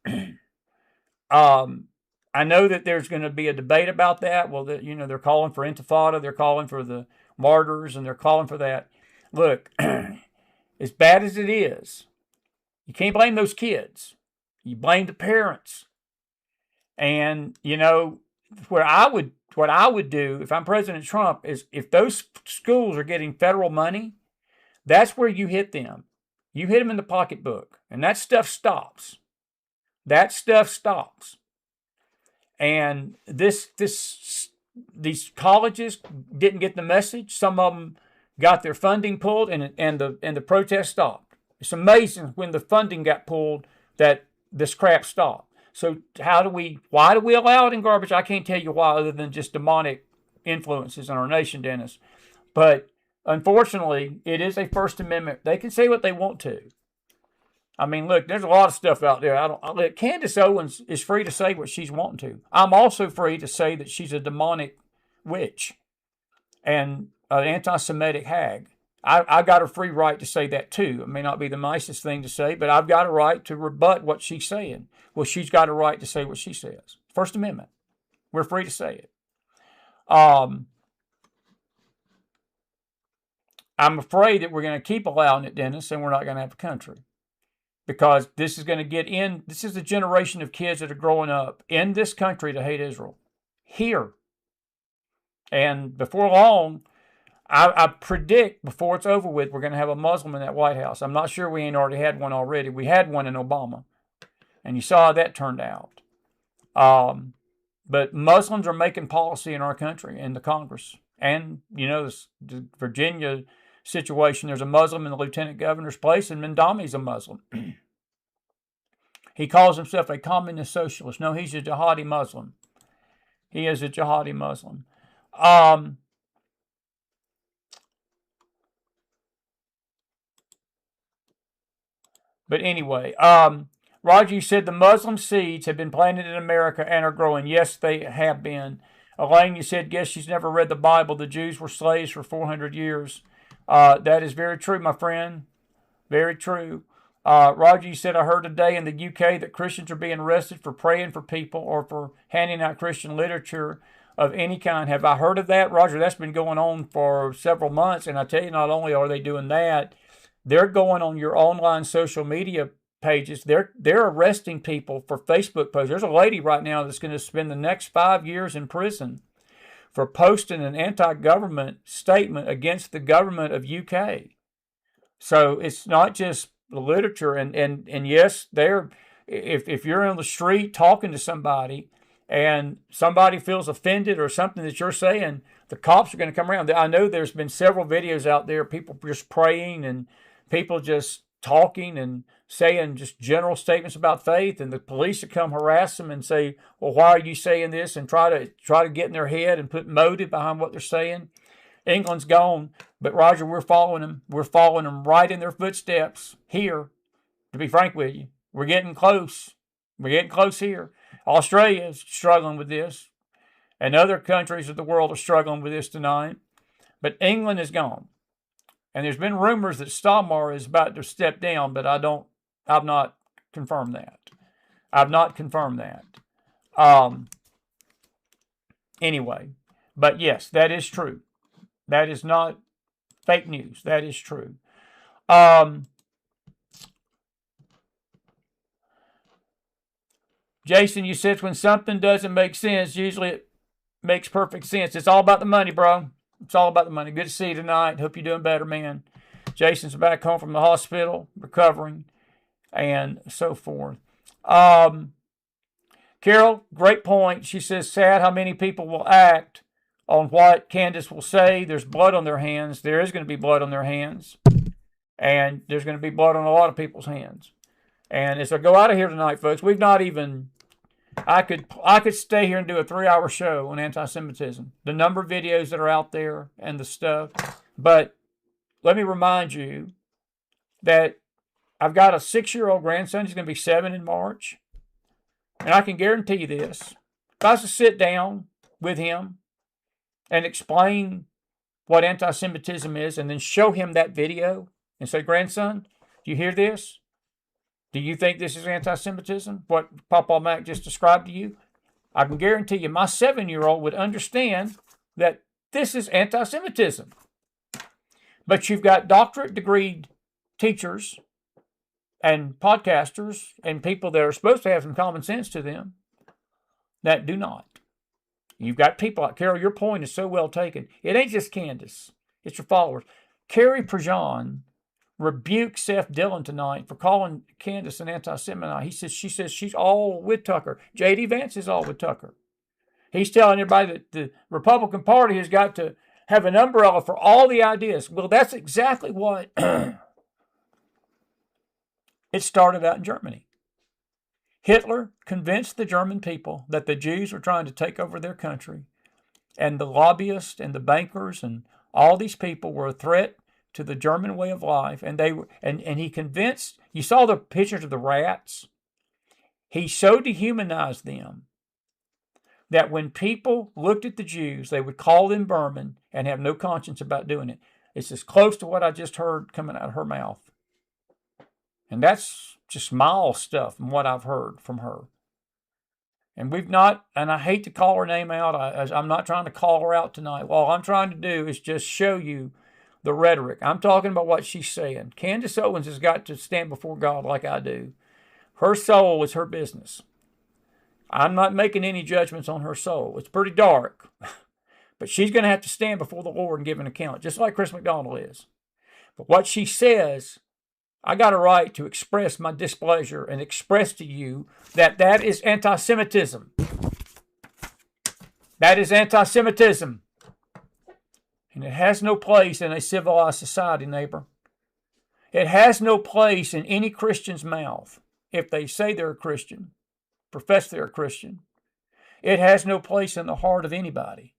A: I know that there's going to be a debate about that. Well, you know, they're calling for Intifada. They're calling for the martyrs, and they're calling for that. Look, as bad as it is, you can't blame those kids. You blame the parents. And, you know, what I would do if I'm President Trump is, if those schools are getting federal money, that's where you hit them. You hit them in the pocketbook, and that stuff stops. That stuff stops. And these colleges didn't get the message. Some of them got their funding pulled, and the protest stopped. It's amazing when the funding got pulled that this crap stopped. So why do we allow it in garbage? I can't tell you why, other than just demonic influences in our nation, Dennis. But unfortunately, it is a First Amendment. They can say what they want to. I mean, look, there's a lot of stuff out there. Candace Owens is free to say what she's wanting to. I'm also free to say that she's a demonic witch and an anti-Semitic hag. I got a free right to say that too. It may not be the nicest thing to say, but I've got a right to rebut what she's saying. Well, she's got a right to say what she says. First Amendment. We're free to say it. I'm afraid that we're going to keep allowing it, Dennis, and we're not going to have a country. Because this is going to get in. This is a generation of kids that are growing up in this country to hate Israel. Here. And before long, I predict before it's over with, we're going to have a Muslim in that White House. I'm not sure we ain't already had one already. We had one in Obama. And you saw how that turned out. But Muslims are making policy in our country, in the Congress. And, you know, the Virginia situation, there's a Muslim in the lieutenant governor's place, and Mendami's a Muslim. He calls himself a communist socialist. No, he's a jihadi Muslim. He is a jihadi Muslim. But anyway, Roger, you said the Muslim seeds have been planted in America and are growing. Yes, they have been. Elaine, you said, guess she's never read the Bible. The Jews were slaves for 400 years. That is very true, my friend. Very true. Roger, you said, I heard today in the UK that Christians are being arrested for praying for people or for handing out Christian literature of any kind. Have I heard of that? Roger, that's been going on for several months. And I tell you, not only are they doing that, they're going on your online social media pages. They're arresting people for Facebook posts. There's a lady right now that's going to spend the next 5 years in prison for posting an anti-government statement against the government of UK. So it's not just the literature. And yes, if you're on the street talking to somebody and somebody feels offended or something that you're saying, the cops are going to come around. I know there's been several videos out there, people just praying and people just talking and saying just general statements about faith, and the police would come harass them and say, well, why are you saying this? And try to get in their head and put motive behind what they're saying. England's gone, but Roger, we're following them. We're following them right in their footsteps here, to be frank with you. We're getting close. We're getting close here. Australia is struggling with this, and other countries of the world are struggling with this tonight. But England is gone. And there's been rumors that Stamar is about to step down, but I've not confirmed that. I've not confirmed that. Anyway, but yes, that is true. That is not fake news. That is true. Jason, you said when something doesn't make sense, usually it makes perfect sense. It's all about the money, bro. It's all about the money. Good to see you tonight. Hope you're doing better, man. Jason's back home from the hospital, recovering, and so forth. Carol, great point. She says, sad how many people will act on what Candace will say. There's blood on their hands. There is going to be blood on their hands. And there's going to be blood on a lot of people's hands. And as I go out of here tonight, folks, we've not even... I could stay here and do a 3-hour show on anti-Semitism. The number of videos that are out there and the stuff. But let me remind you that I've got a 6-year-old grandson. He's going to be 7 in March. And I can guarantee you this. If I was to sit down with him and explain what anti-Semitism is and then show him that video and say, grandson, do you hear this? Do you think this is anti-Semitism? What Papa Mac just described to you? I can guarantee you my 7-year-old would understand that this is anti-Semitism. But you've got doctorate degree teachers and podcasters and people that are supposed to have some common sense to them that do not. You've got people like Carol, your point is so well taken. It ain't just Candace. It's your followers. Carrie Prejean rebuked Seth Dillon tonight for calling Candace an anti-Semite. She says she's all with Tucker. J.D. Vance is all with Tucker. He's telling everybody that the Republican Party has got to have an umbrella for all the ideas. Well, that's exactly what it started out in Germany. Hitler convinced the German people that the Jews were trying to take over their country. and the lobbyists and the bankers and all these people were a threat to the German way of life. And he convinced, you saw the pictures of the rats. He so dehumanized them that when people looked at the Jews, they would call them vermin and have no conscience about doing it. It's as close to what I just heard coming out of her mouth. And that's just mild stuff from what I've heard from her. And we've not, and I hate to call her name out. I'm not trying to call her out tonight. All I'm trying to do is just show you the rhetoric. I'm talking about what she's saying. Candace Owens has got to stand before God like I do. Her soul is her business. I'm not making any judgments on her soul. It's pretty dark. But she's going to have to stand before the Lord and give an account, just like Chris McDonald is. But what she says, I got a right to express my displeasure and express to you that is anti-Semitism. That is anti-Semitism. And it has no place in a civilized society, neighbor. It has no place in any Christian's mouth if they say they're a Christian, profess they're a Christian. It has no place in the heart of anybody.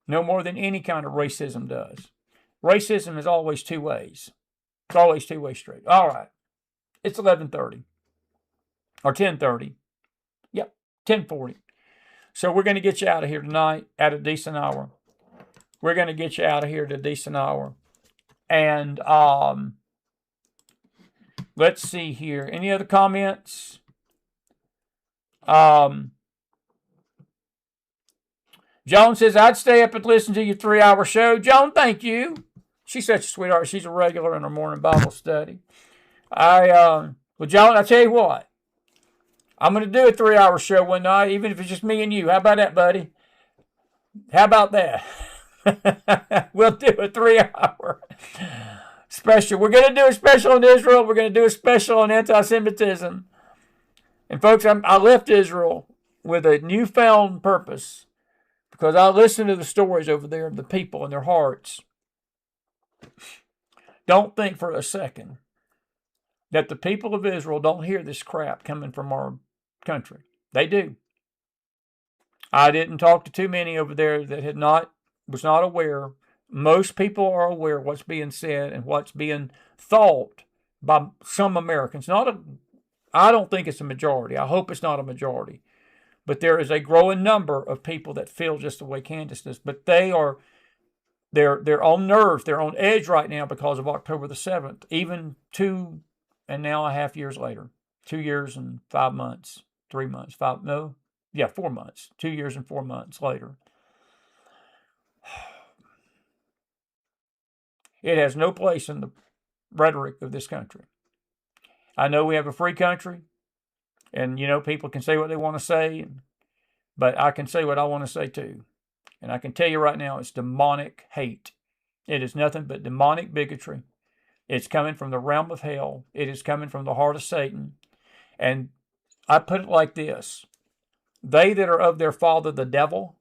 A: No more than any kind of racism does. Racism is always two ways. It's always two-way street. All right. It's 11:30 or 10:30. Yep, 10:40. So we're going to get you out of here tonight at a decent hour. We're going to get you out of here at a decent hour. And let's see here. Any other comments? Joan says, I'd stay up and listen to your 3-hour show. Joan, thank you. She's such a sweetheart. She's a regular in her morning Bible study. Well, Joan, I tell you what. I'm going to do a 3-hour show one night, even if it's just me and you. How about that, buddy? How about that? We'll do a 3-hour special. We're going to do a special on Israel. We're going to do a special on anti-Semitism. And folks, I left Israel with a newfound purpose because I listened to the stories over there of the people and their hearts. Don't think for a second that the people of Israel don't hear this crap coming from our country. They do. I didn't talk to too many over there that was not aware. Most people are aware of what's being said and what's being thought by some Americans. I don't think it's a majority. I hope it's not a majority. But there is a growing number of people that feel just the way Candace does. But they're on nerves. They're on edge right now because of October the 7th. Even 2.5 years later. 2 years and 5 months. 3 months. 4 months. 2 years and 4 months later. It has no place in the rhetoric of this country. I know we have a free country, and, people can say what they want to say, but I can say what I want to say too. And I can tell you right now, it's demonic hate. It is nothing but demonic bigotry. It's coming from the realm of hell. It is coming from the heart of Satan. And I put it like this. They that are of their father, the devil,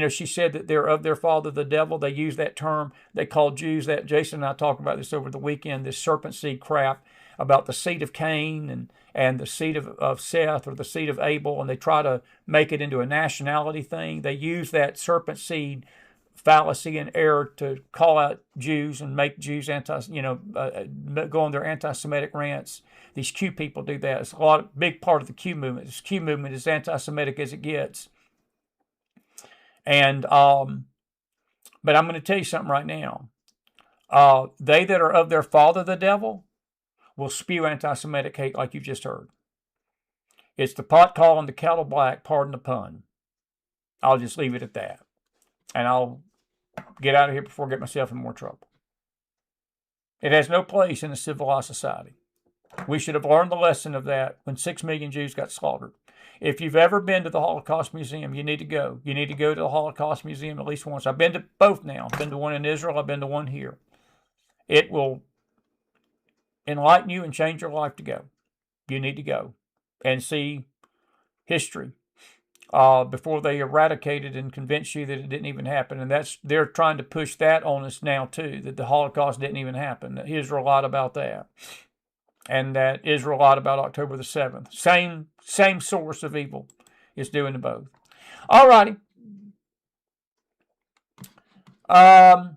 A: she said that they're of their father, the devil. They use that term. They call Jews that. Jason and I talked about this over the weekend, this serpent seed crap about the seed of Cain and the seed of Seth or the seed of Abel, and they try to make it into a nationality thing. They use that serpent seed fallacy and error to call out Jews and make Jews go on their anti-Semitic rants. These Q people do that. It's big part of the Q movement. This Q movement is anti-Semitic as it gets. And but I'm going to tell you something right now. They that are of their father, the devil, will spew anti-Semitic hate like you've just heard. It's the pot calling the kettle black, pardon the pun. I'll just leave it at that. And I'll get out of here before I get myself in more trouble. It has no place in a civilized society. We should have learned the lesson of that when 6 million Jews got slaughtered. If you've ever been to the Holocaust Museum, you need to go. You need to go to the Holocaust Museum at least once. I've been to both now. I've been to one in Israel. I've been to one here. It will enlighten you and change your life to go. You need to go and see history before they eradicate it and convince you that it didn't even happen. And they're trying to push that on us now too, that the Holocaust didn't even happen. That Israel lied about that. And that Israel lied about October the 7th. Same source of evil is doing both. All righty. Roger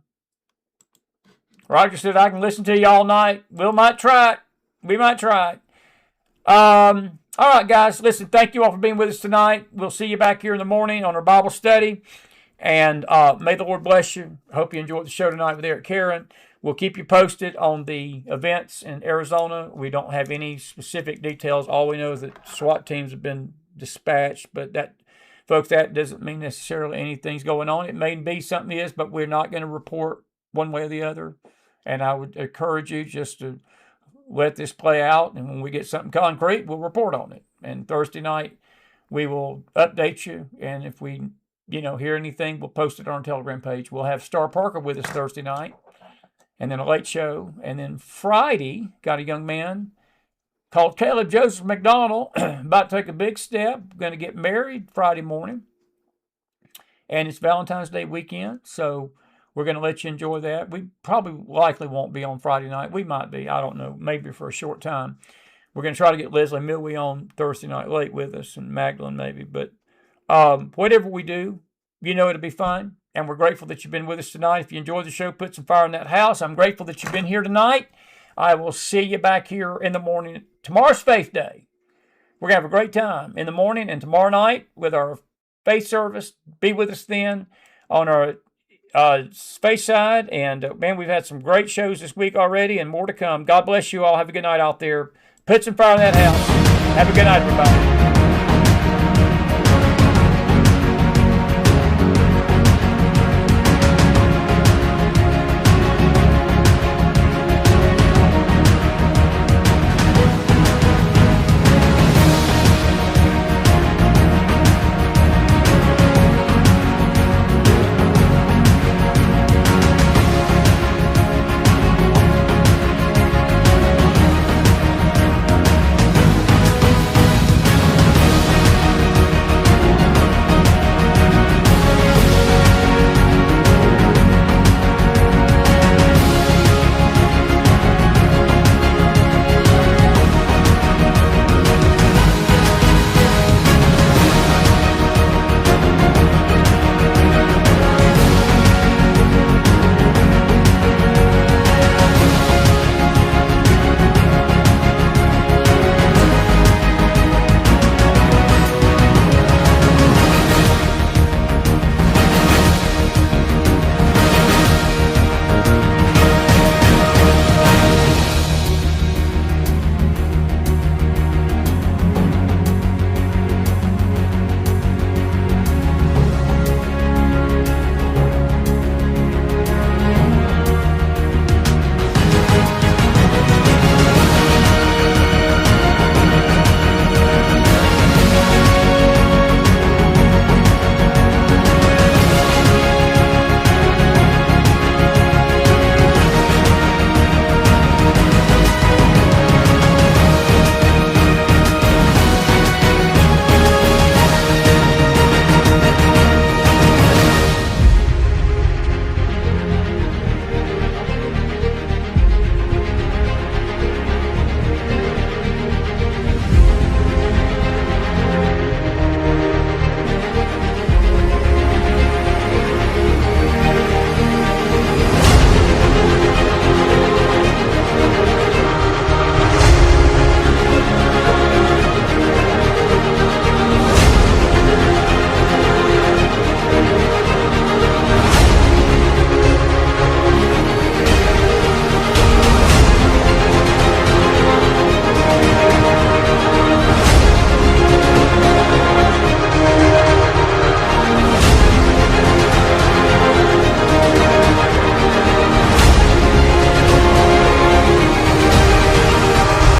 A: said I can listen to you all night. We might try it. We might try it. All right, guys. Listen, thank you all for being with us tonight. We'll see you back here in the morning on our Bible study. And may the Lord bless you. Hope you enjoyed the show tonight with Eric Caron. We'll keep you posted on the events in Arizona. We don't have any specific details. All we know is that SWAT teams have been dispatched. But that, folks, that doesn't mean necessarily anything's going on. It may be something is, but we're not going to report one way or the other. And I would encourage you just to let this play out. And when we get something concrete, we'll report on it. And Thursday night, we will update you. And if we, hear anything, we'll post it on our Telegram page. We'll have Star Parker with us Thursday night. And then a late show. And then Friday, got a young man called Caleb Joseph McDonald, about to take a big step, going to get married Friday morning. And it's Valentine's Day weekend. So we're going to let you enjoy that. We probably likely won't be on Friday night. We might be. I don't know. Maybe for a short time. We're going to try to get Leslie Milwee on Thursday night late with us and Magdalene maybe. But whatever we do, it'll be fun. And we're grateful that you've been with us tonight. If you enjoyed the show, put some fire in that house. I'm grateful that you've been here tonight. I will see you back here in the morning. Tomorrow's Faith Day. We're going to have a great time in the morning and tomorrow night with our faith service. Be with us then on our Space side, and man, we've had some great shows this week already and more to come. God bless you all. Have a good night out there. Put some fire in that house. Have a good night, everybody.